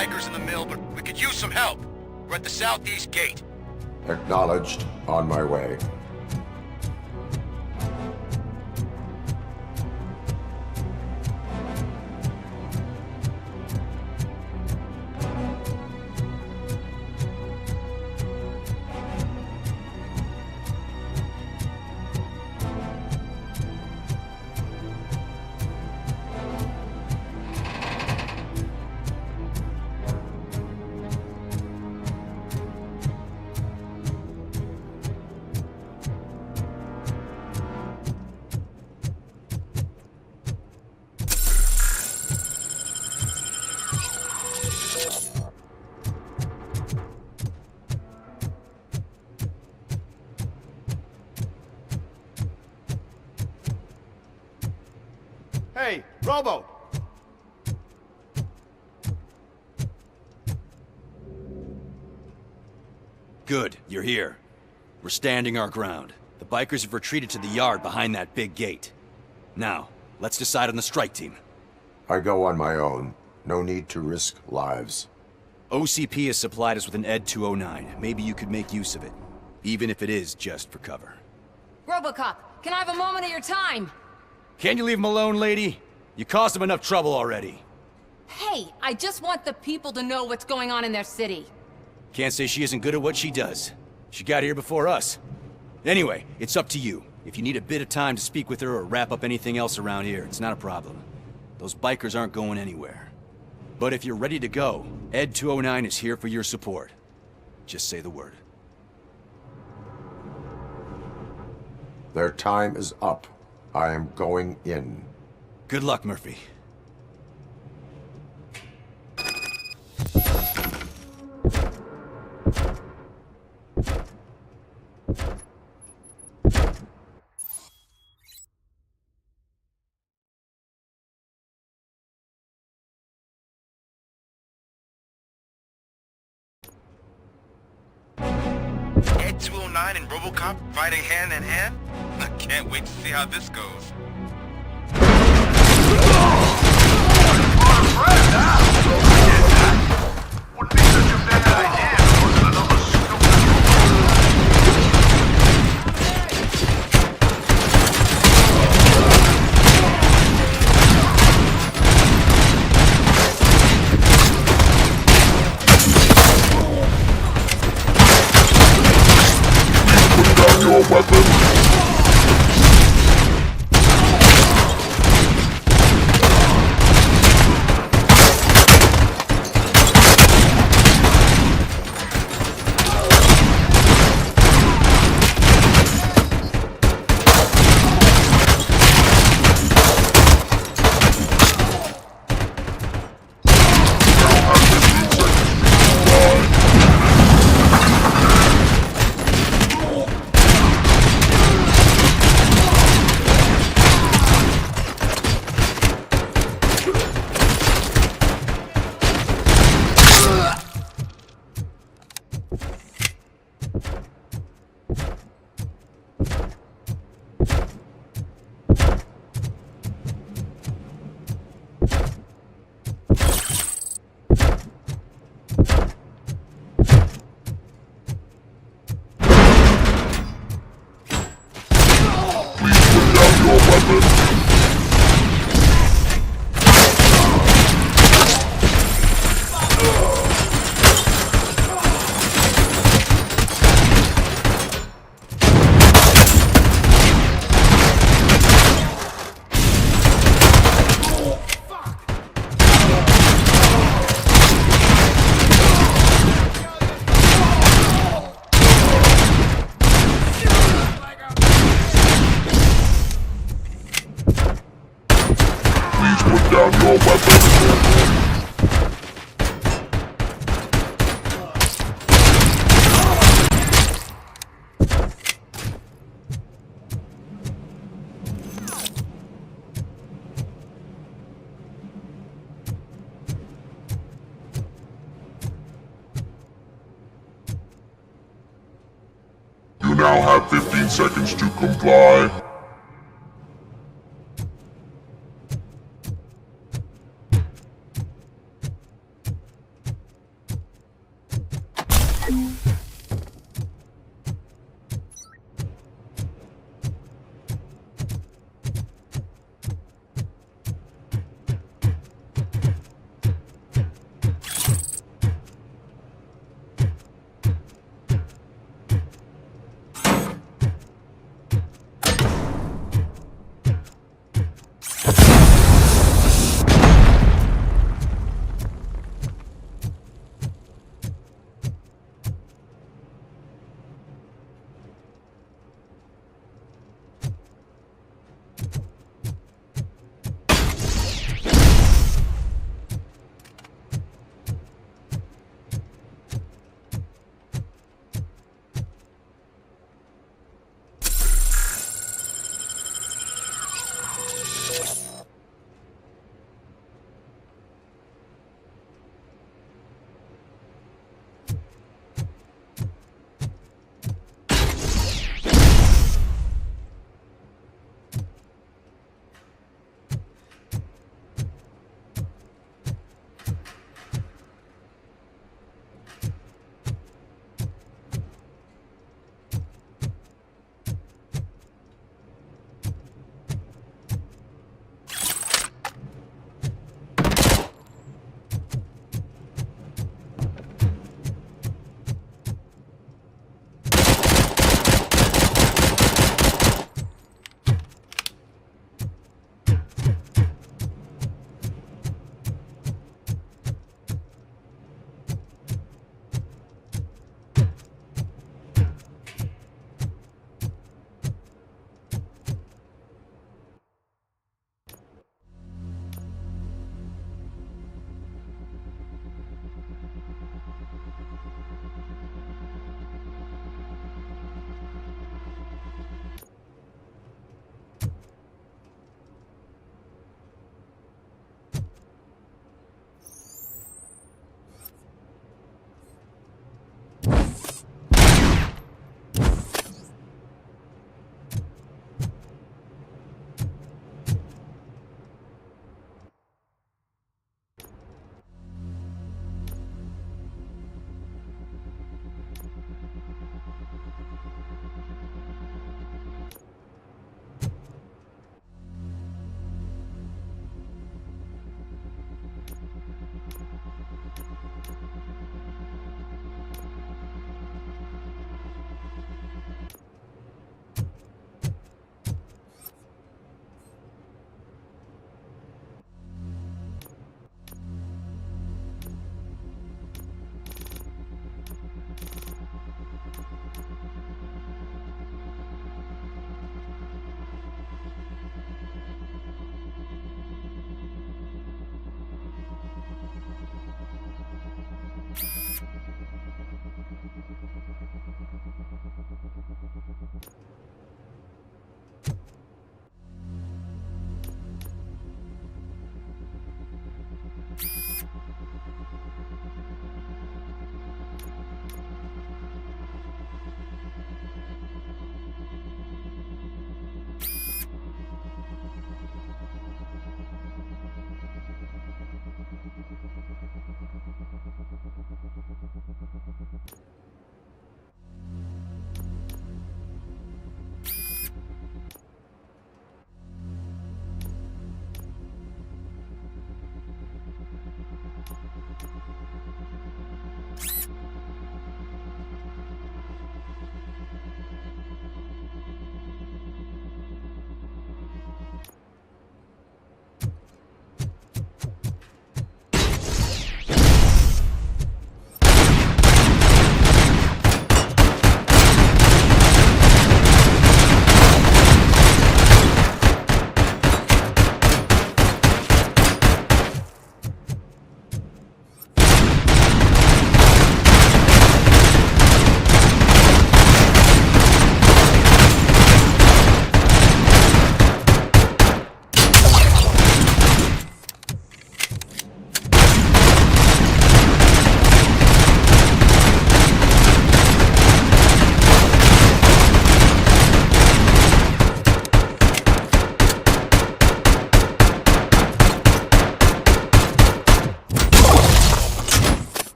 bikers in the mill, but we could use some help. We're at the southeast gate. Acknowledged. On my way. Hey, Robo! Good, you're here. We're standing our ground. The bikers have retreated to the yard behind that big gate. Now, let's decide on the strike team. I go on my own. No need to risk lives. OCP has supplied us with an ED 209. Maybe you could make use of it, even if it is just for cover. Robocop, can I have a moment of your time? Can you leave him alone, lady? You caused him enough trouble already. Hey, I just want the people to know what's going on in their city. Can't say she isn't good at what she does. She got here before us. Anyway, it's up to you. If you need a bit of time to speak with her or wrap up anything else around here, it's not a problem. Those bikers aren't going anywhere. But if you're ready to go, ED 209 is here for your support. Just say the word. Their time is up. I am going in. Good luck, Murphy. ED 209 and Robocop fighting hand in hand? I can't wait to see how this goes. You now have 15 seconds to comply.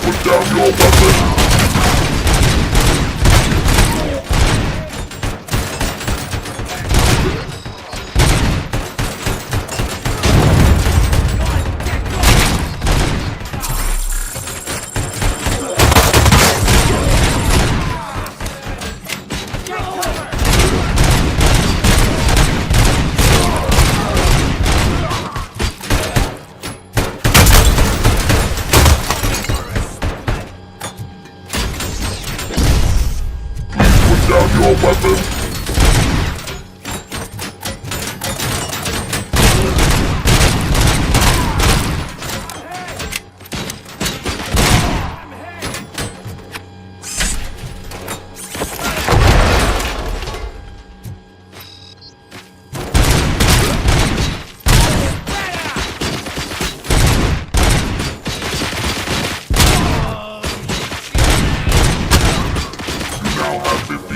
Put down your weapon! Down your weapon!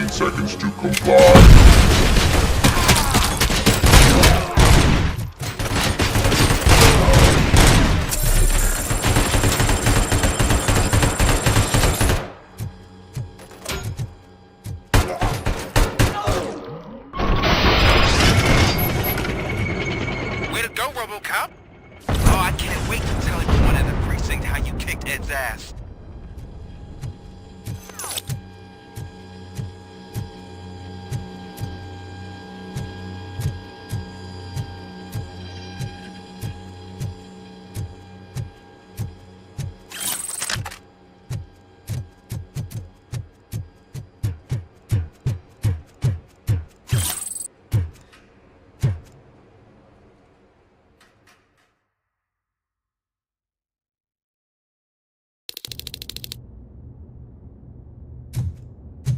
Seconds to comply. Way to go, Robocop! Oh, I can't wait to tell everyone in the precinct how you kicked Ed's ass.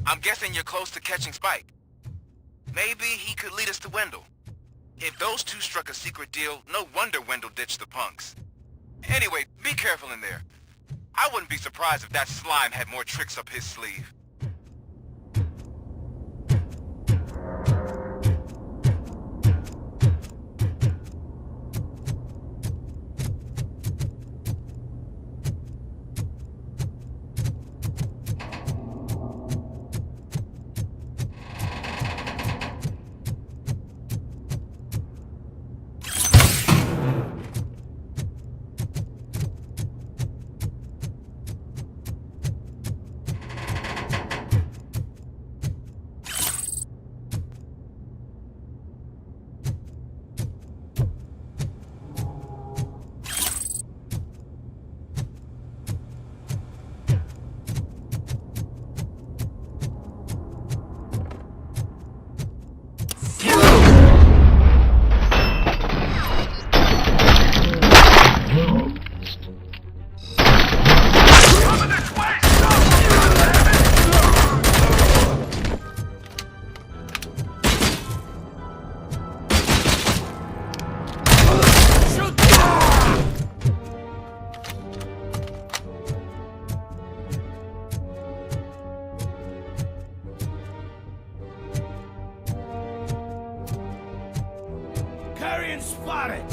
I'm guessing you're close to catching Spike. Maybe he could lead us to Wendell. If those two struck a secret deal, no wonder Wendell ditched the punks. Anyway, be careful in there. I wouldn't be surprised if that slime had more tricks up his sleeve. Carrion spotted!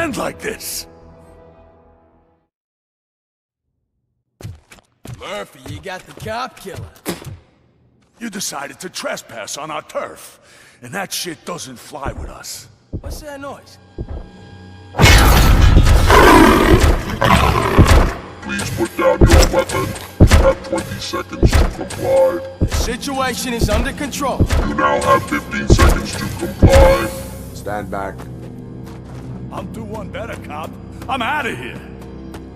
end like this. Murphy, you got the cop killer. You decided to trespass on our turf, and that shit doesn't fly with us. What's that noise? Please put down your weapon. You have 20 seconds to comply. The situation is under control. You now have 15 seconds to comply. Stand back. I'm doing better, cop. I'm out of here.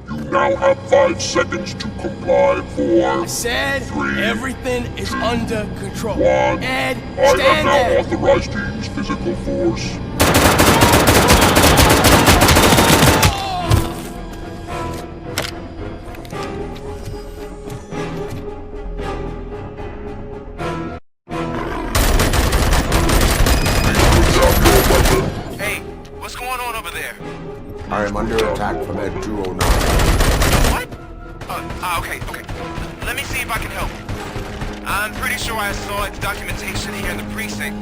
You now have 5 seconds to comply. 4, I said 3, everything is under control. 1. Ed, I am stand now there. authorized to use physical force. Hey, what's going on over there? I am under attack from Ed 209. What? Okay. Let me see if I can help. I'm pretty sure I saw its documentation here in the precinct.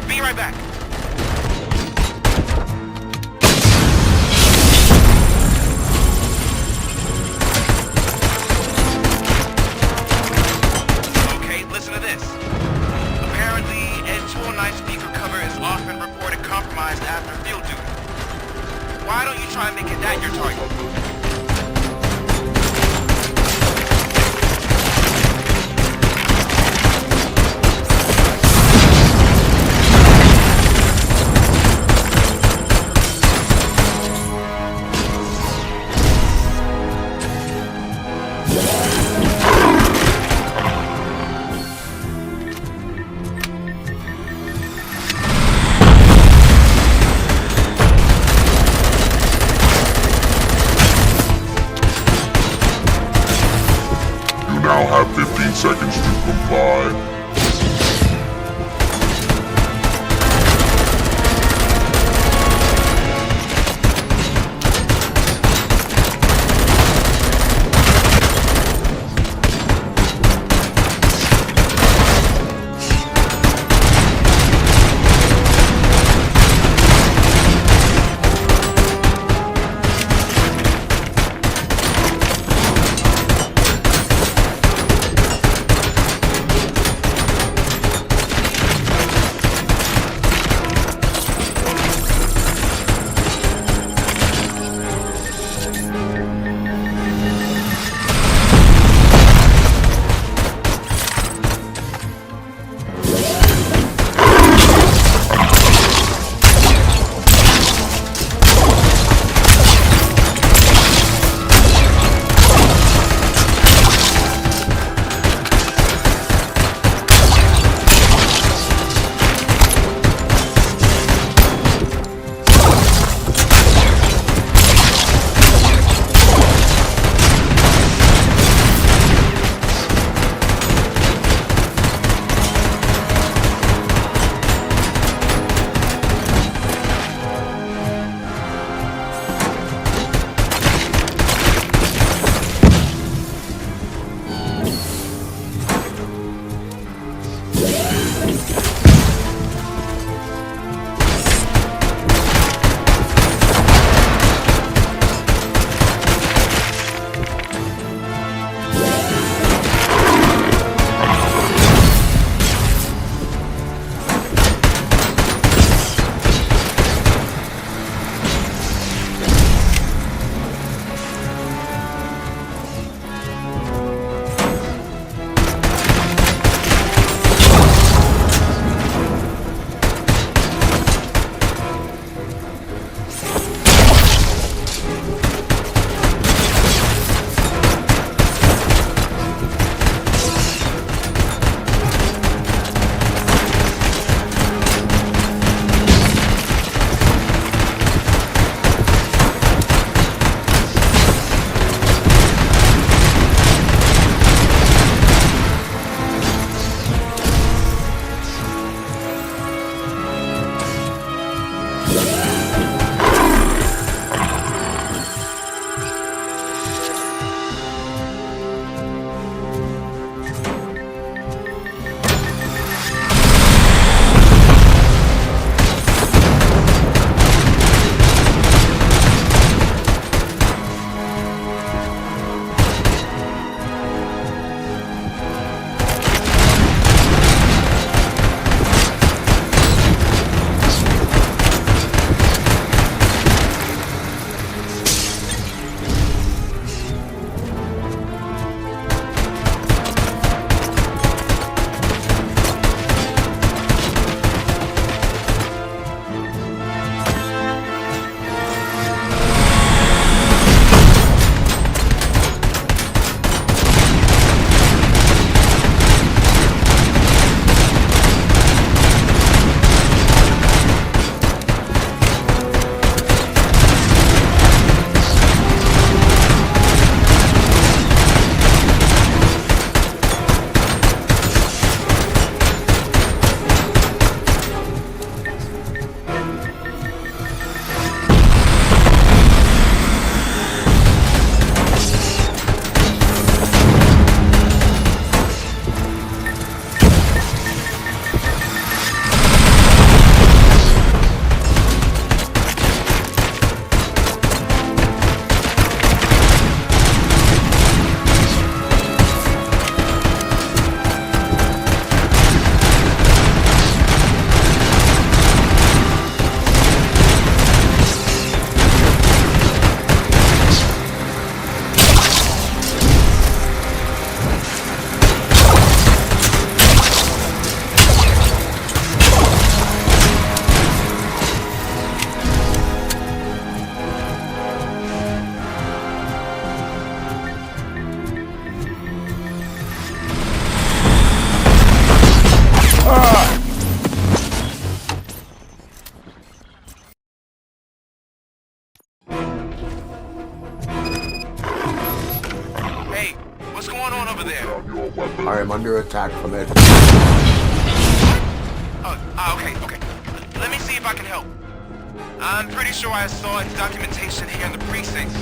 Be right back. Okay, listen to this. Apparently, Ed 209 speaker cover is often reported compromised after field duty. Why don't you try and make it that your target? over there? I am under attack from Ed. Okay. Let me see if I can help. I'm pretty sure I saw documentation here in the precinct.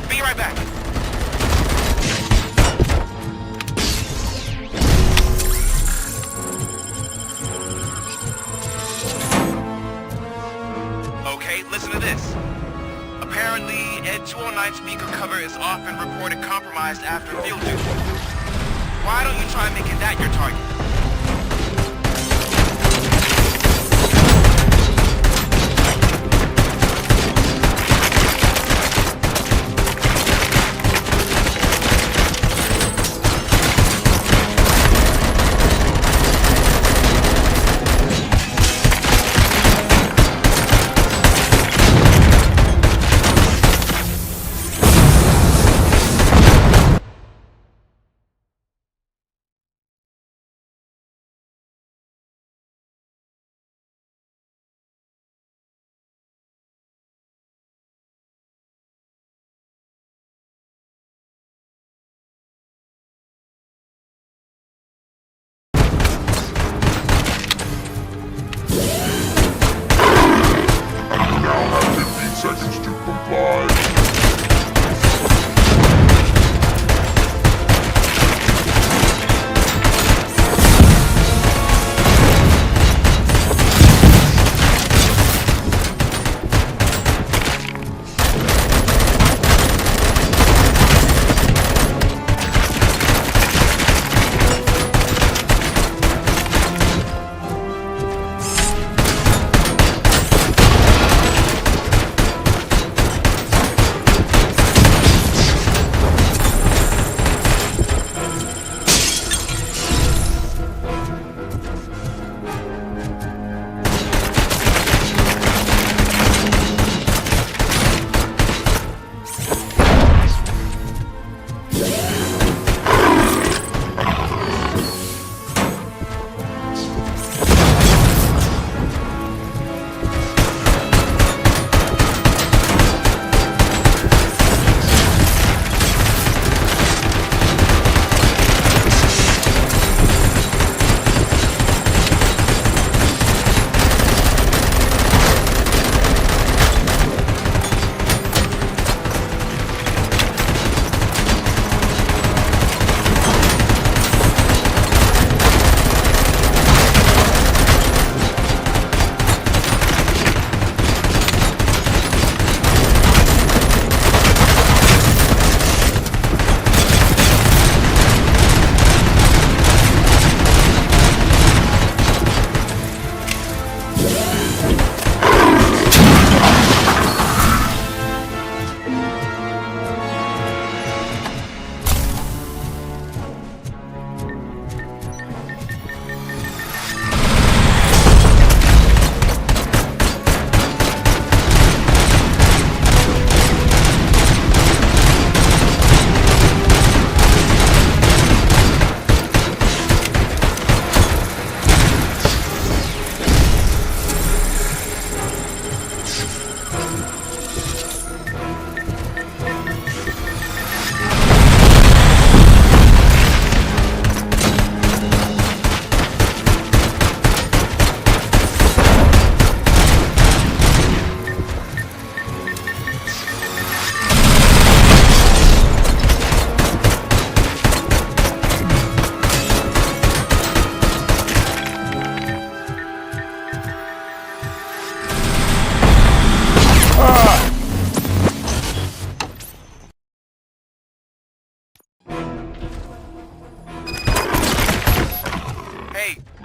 Be right back. Okay, listen to this. Apparently, Ed 209 speaker cover is off and reported compromised after field duty. Why don't you try making that your target? Seconds to comply.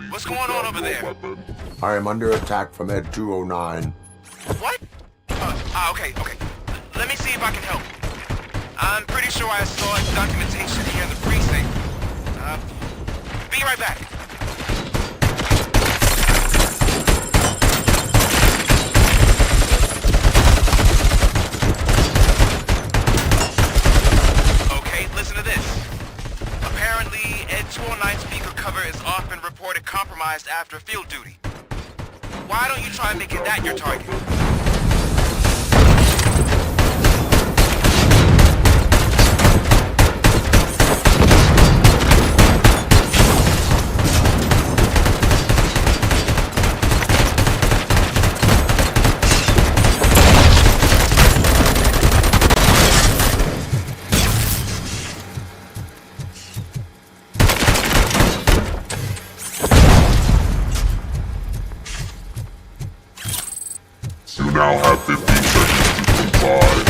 What's going on over there? I am under attack from Ed 209. What? Okay. Let me see if I can help. I'm pretty sure I saw documentation here in the precinct. Be right back. Okay, listen to this. Apparently, Ed 209 speaker cover is off and reported compromised after field duty. Why don't you try making that your target? You now have 15 seconds to comply.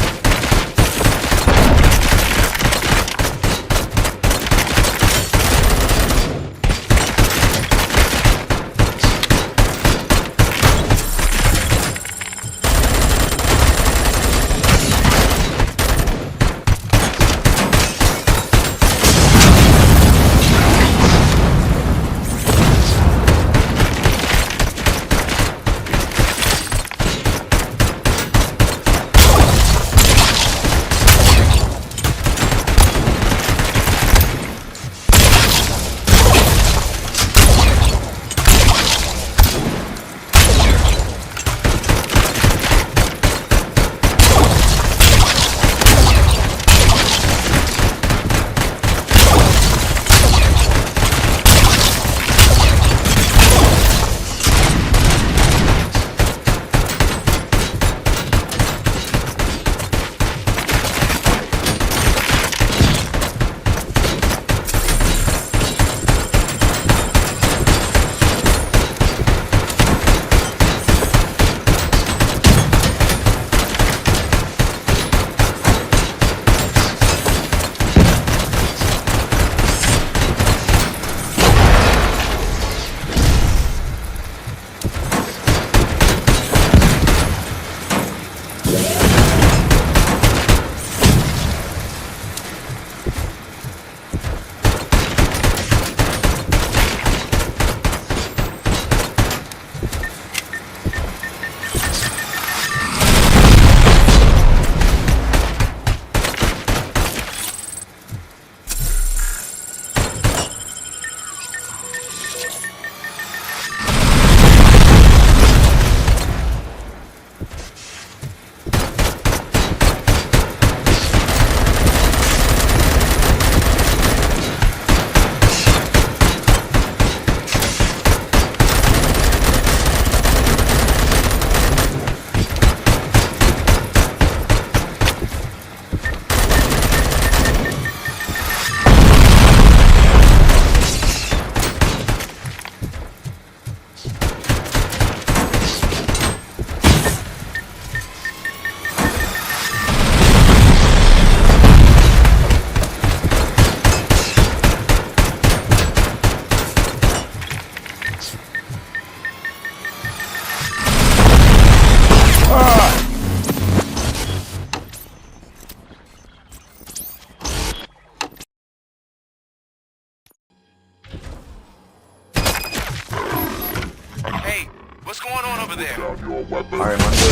What's going on over there? I am under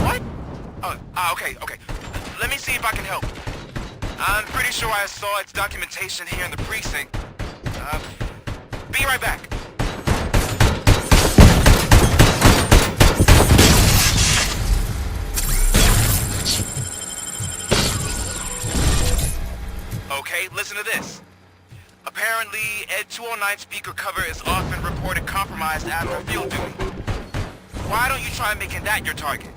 What? Oh, okay. Let me see if I can help. I'm pretty sure I saw its documentation here in the precinct. Be right back. Okay, listen to this. Apparently, Ed 209 speaker cover is often reported compromised after field duty. Why don't you try making that your target?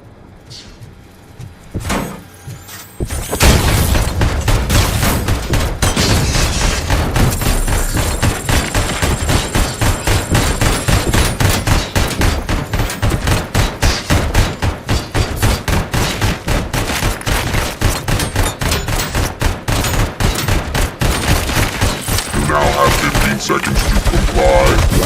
You now have 15 seconds to comply.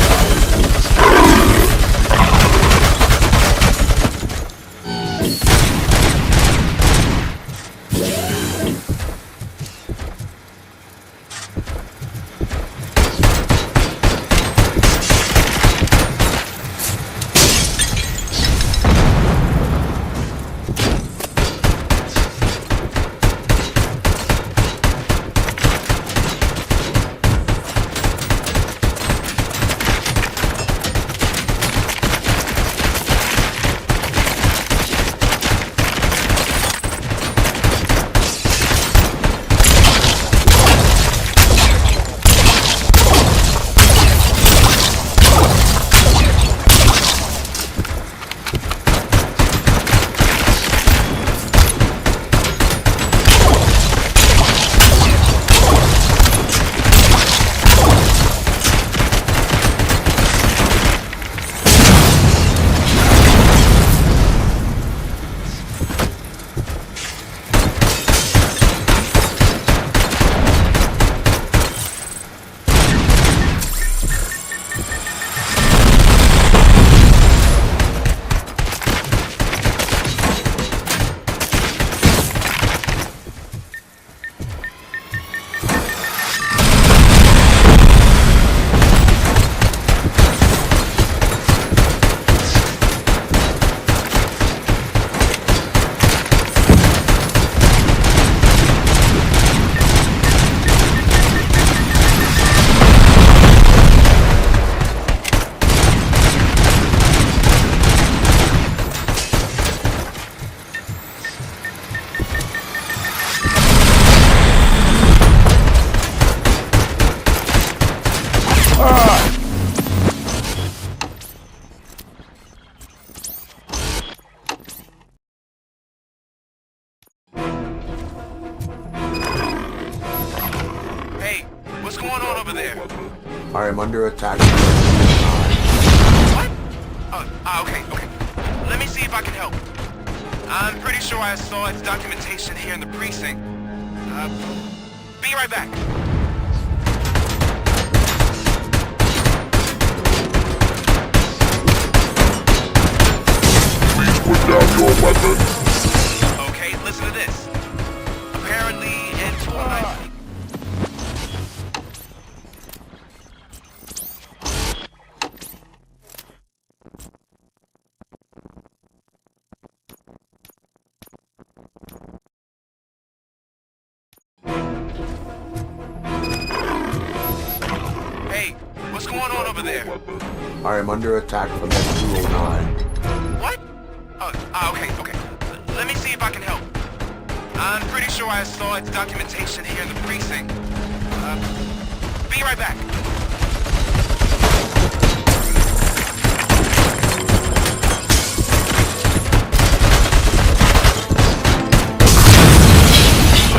I am under attack. What? Okay. Let me see if I can help. I'm pretty sure I saw its documentation here in the precinct. Be right back. Please put down your weapon. Okay, listen to this. Apparently, it's one. Hey, what's going on over there? I am under attack from S-209. What? Okay. Let me see if I can help. I'm pretty sure I saw its documentation here in the precinct. Be right back.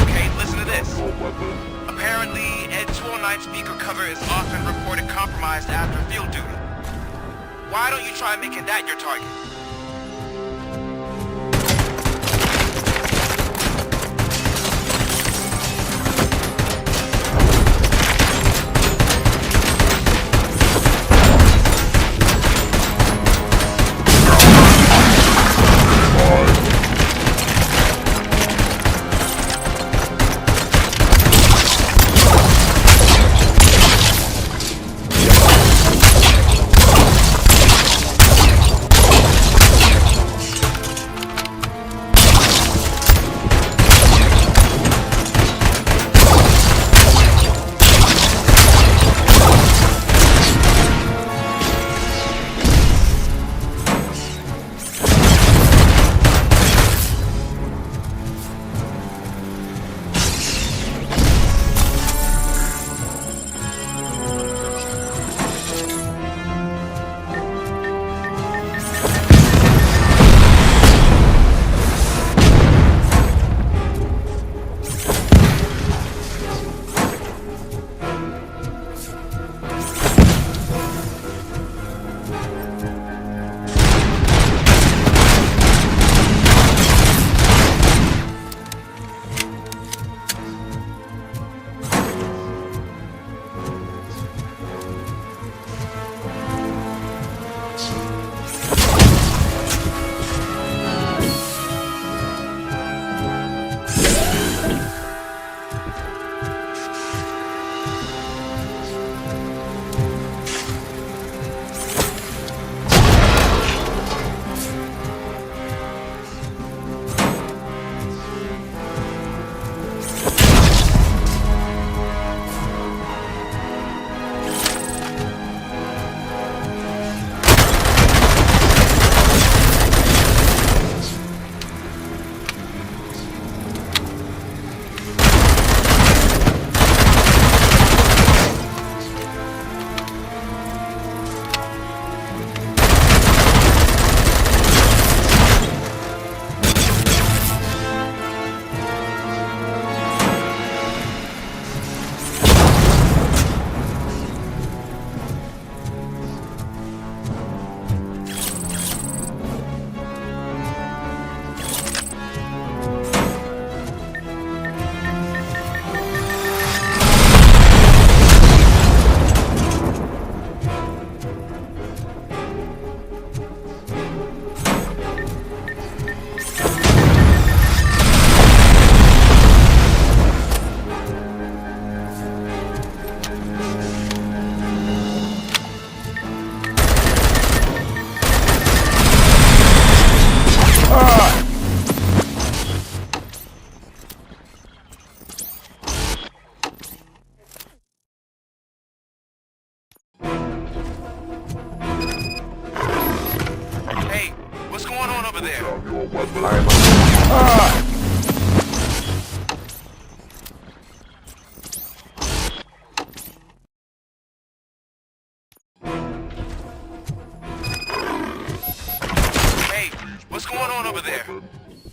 Okay, listen to this. Apparently, Ed 209 speaker cover is often reported compromised after field duty. Why don't you try making that your target?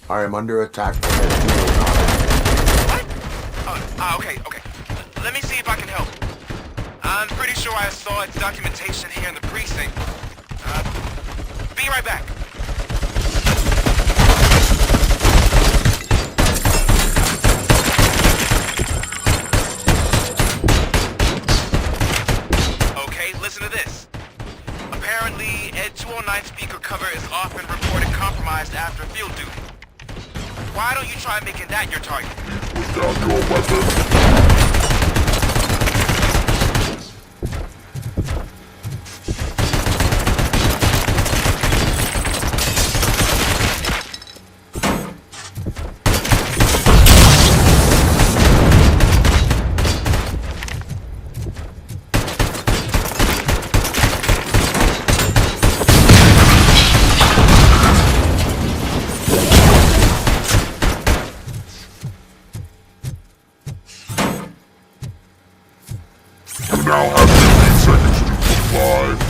I am under attack from S-209. What? Okay. Let me see if I can help. I'm pretty sure sure I saw its documentation here in the precinct. Be right back. Okay, listen to this. Apparently, Ed 209 speaker cover is often reported compromised after field duty. Why don't you try making that your target? Put down your weapon. You now have 15 seconds to comply.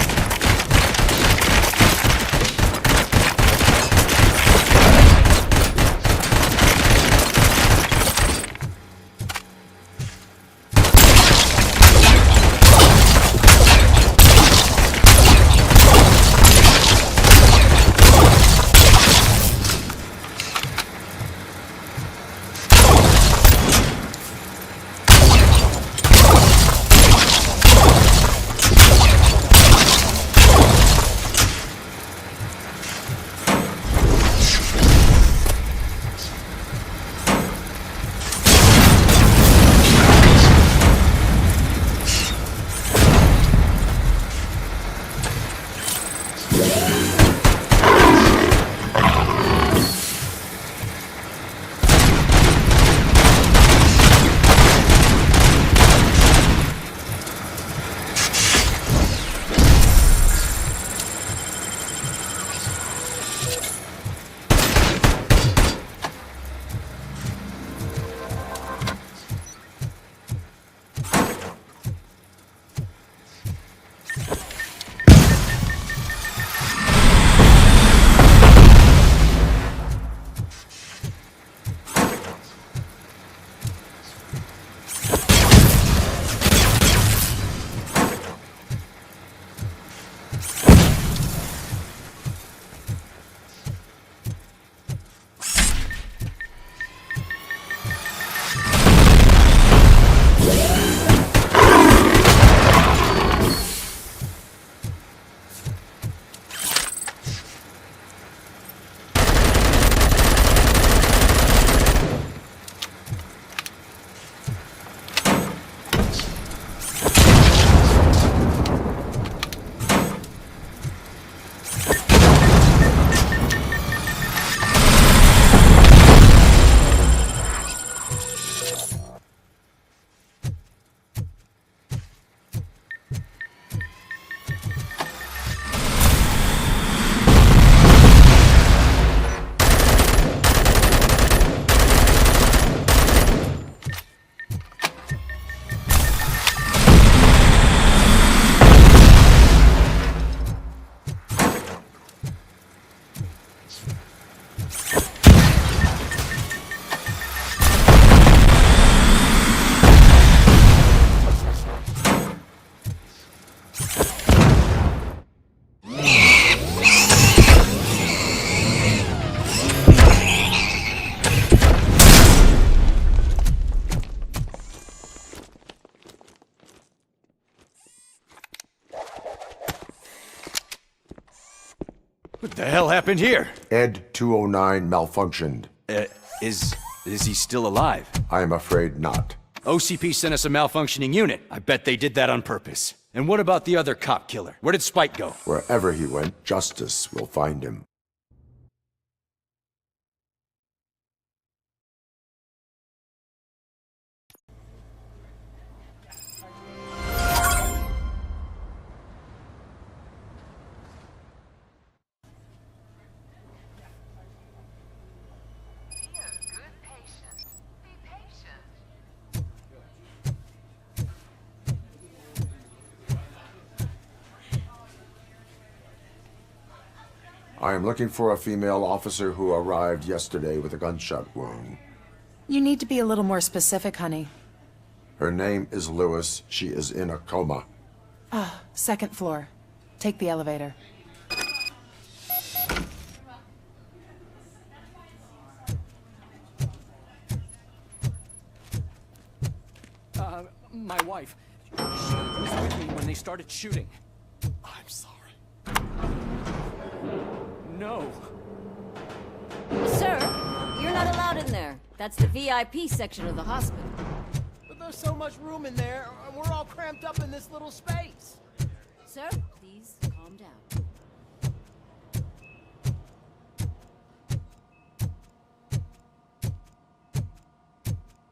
What the hell happened here? Ed 209 malfunctioned. Is he still alive? I am afraid not. OCP sent us a malfunctioning unit. I bet they did that on purpose. And what about the other cop killer? Where did Spike go? Wherever he went, justice will find him. I am looking for a female officer who arrived yesterday with a gunshot wound. You need to be a little more specific, honey. Her name is Lewis. She is in a coma. Second floor. Take the elevator. My wife. She was with me when they started shooting. I'm sorry. No. Sir, you're not allowed in there. That's the VIP section of the hospital. But there's so much room in there, and we're all cramped up in this little space. Sir, please calm down.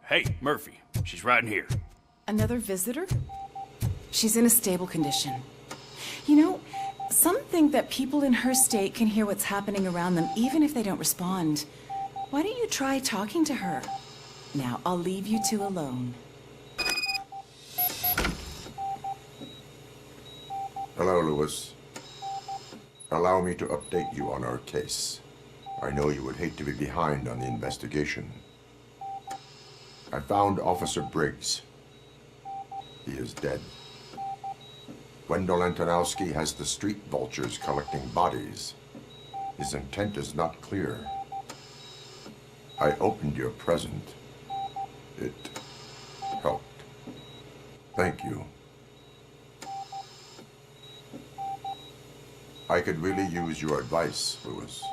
Hey, Murphy. She's right in here. Another visitor? She's in a stable condition. You know, some think that people in her state can hear what's happening around them even if they don't respond. Why don't you try talking to her? Now, I'll leave you two alone. Hello, Lewis. Allow me to update you on our case. I know you would hate to be behind on the investigation. I found Officer Briggs. He is dead. Wendell Antonowski has the street vultures collecting bodies. His intent is not clear. I opened your present. It helped. Thank you. I could really use your advice, Lewis.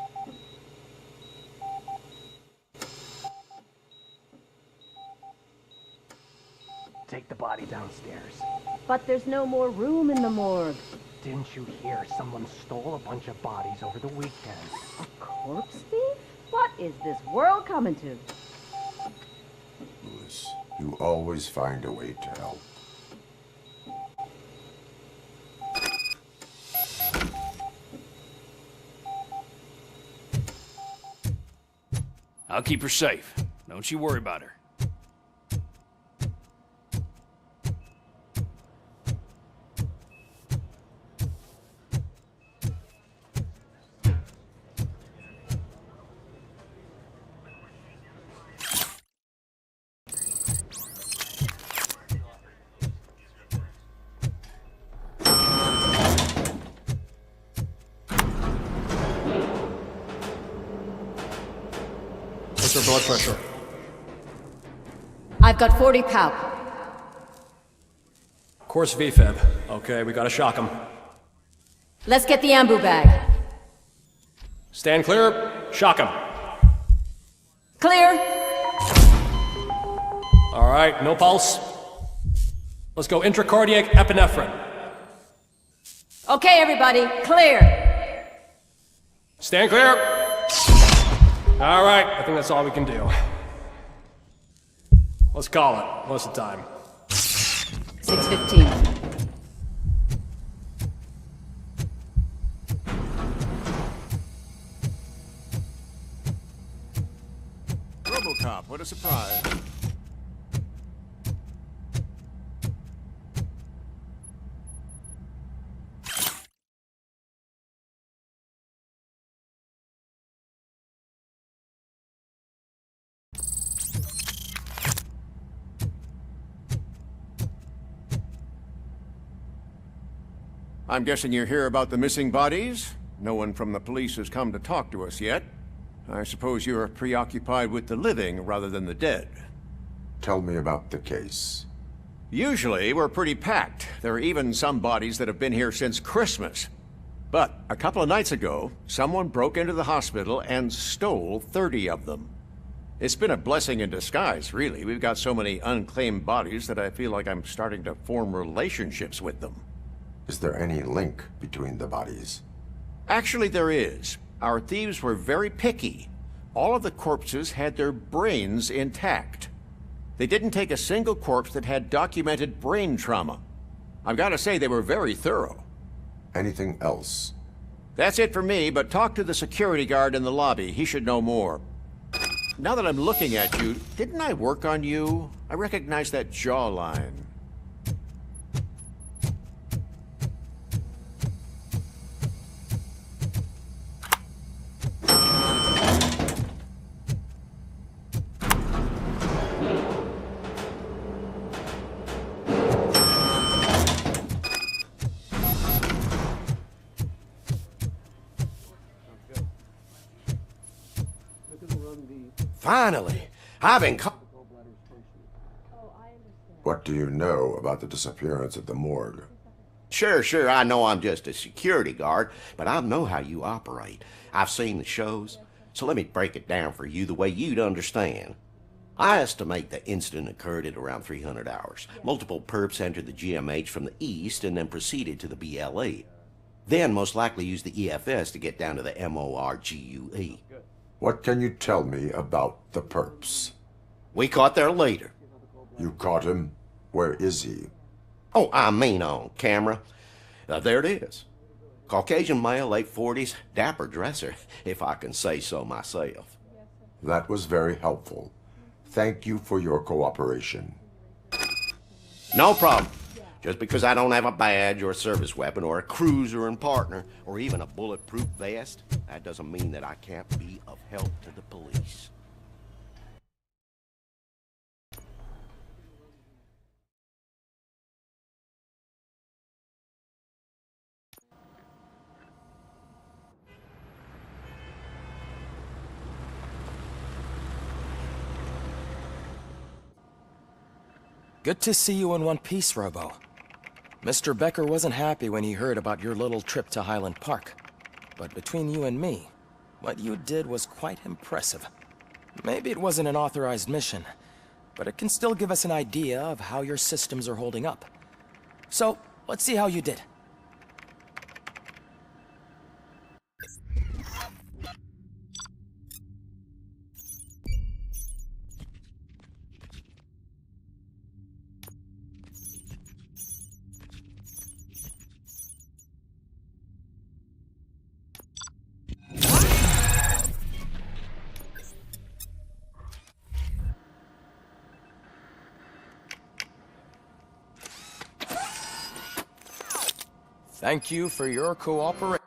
Take the body downstairs. But there's no more room in the morgue. Didn't you hear someone stole a bunch of bodies over the weekend? A corpse thief? What is this world coming to? Lewis, you always find a way to help. I'll keep her safe. Don't you worry about her. What's her blood pressure? I've got 40 pow. Course VFib. Okay, we gotta shock him. Let's get the ambu bag. Stand clear. Shock him. Clear. All right, no pulse. Let's go intracardiac epinephrine. Okay, everybody, clear. Stand clear. All right, I think that's all we can do. Let's call it. What's the time? 6:15. Robocop, what a surprise. I'm guessing you're here about the missing bodies? No one from the police has come to talk to us yet. I suppose you're preoccupied with the living rather than the dead. Tell me about the case. Usually, we're pretty packed. There are even some bodies that have been here since Christmas. But a couple of nights ago, someone broke into the hospital and stole 30 of them. It's been a blessing in disguise, really. We've got so many unclaimed bodies that I feel like I'm starting to form relationships with them. Is there any link between the bodies? Actually, there is. Our thieves were very picky. All of the corpses had their brains intact. They didn't take a single corpse that had documented brain trauma. I've got to say, they were very thorough. Anything else? That's it for me, but talk to the security guard in the lobby. He should know more. Now that I'm looking at you, didn't I work on you? I recognize that jawline. Finally, I've been What do you know about the disappearance at the morgue? Sure, I know I'm just a security guard, but I know how you operate. I've seen the shows, so let me break it down for you the way you'd understand. I estimate the incident occurred at around 300 hours. Multiple perps entered the GMH from the east and then proceeded to the BLE. Then most likely used the EFS to get down to the MORGUE. What can you tell me about the perps? We caught their leader. You caught him? Where is he? Oh, I mean on camera. There it is. Caucasian male, late 40s, dapper dresser, if I can say so myself. That was very helpful. Thank you for your cooperation. No problem. Just because I don't have a badge or a service weapon or a cruiser and partner or even a bulletproof vest, that doesn't mean that I can't be of help to the police. Good to see you in one piece, Robo. Mr. Becker wasn't happy when he heard about your little trip to Highland Park. But between you and me, what you did was quite impressive. Maybe it wasn't an authorized mission, but it can still give us an idea of how your systems are holding up. So, let's see how you did. Thank you for your cooperation.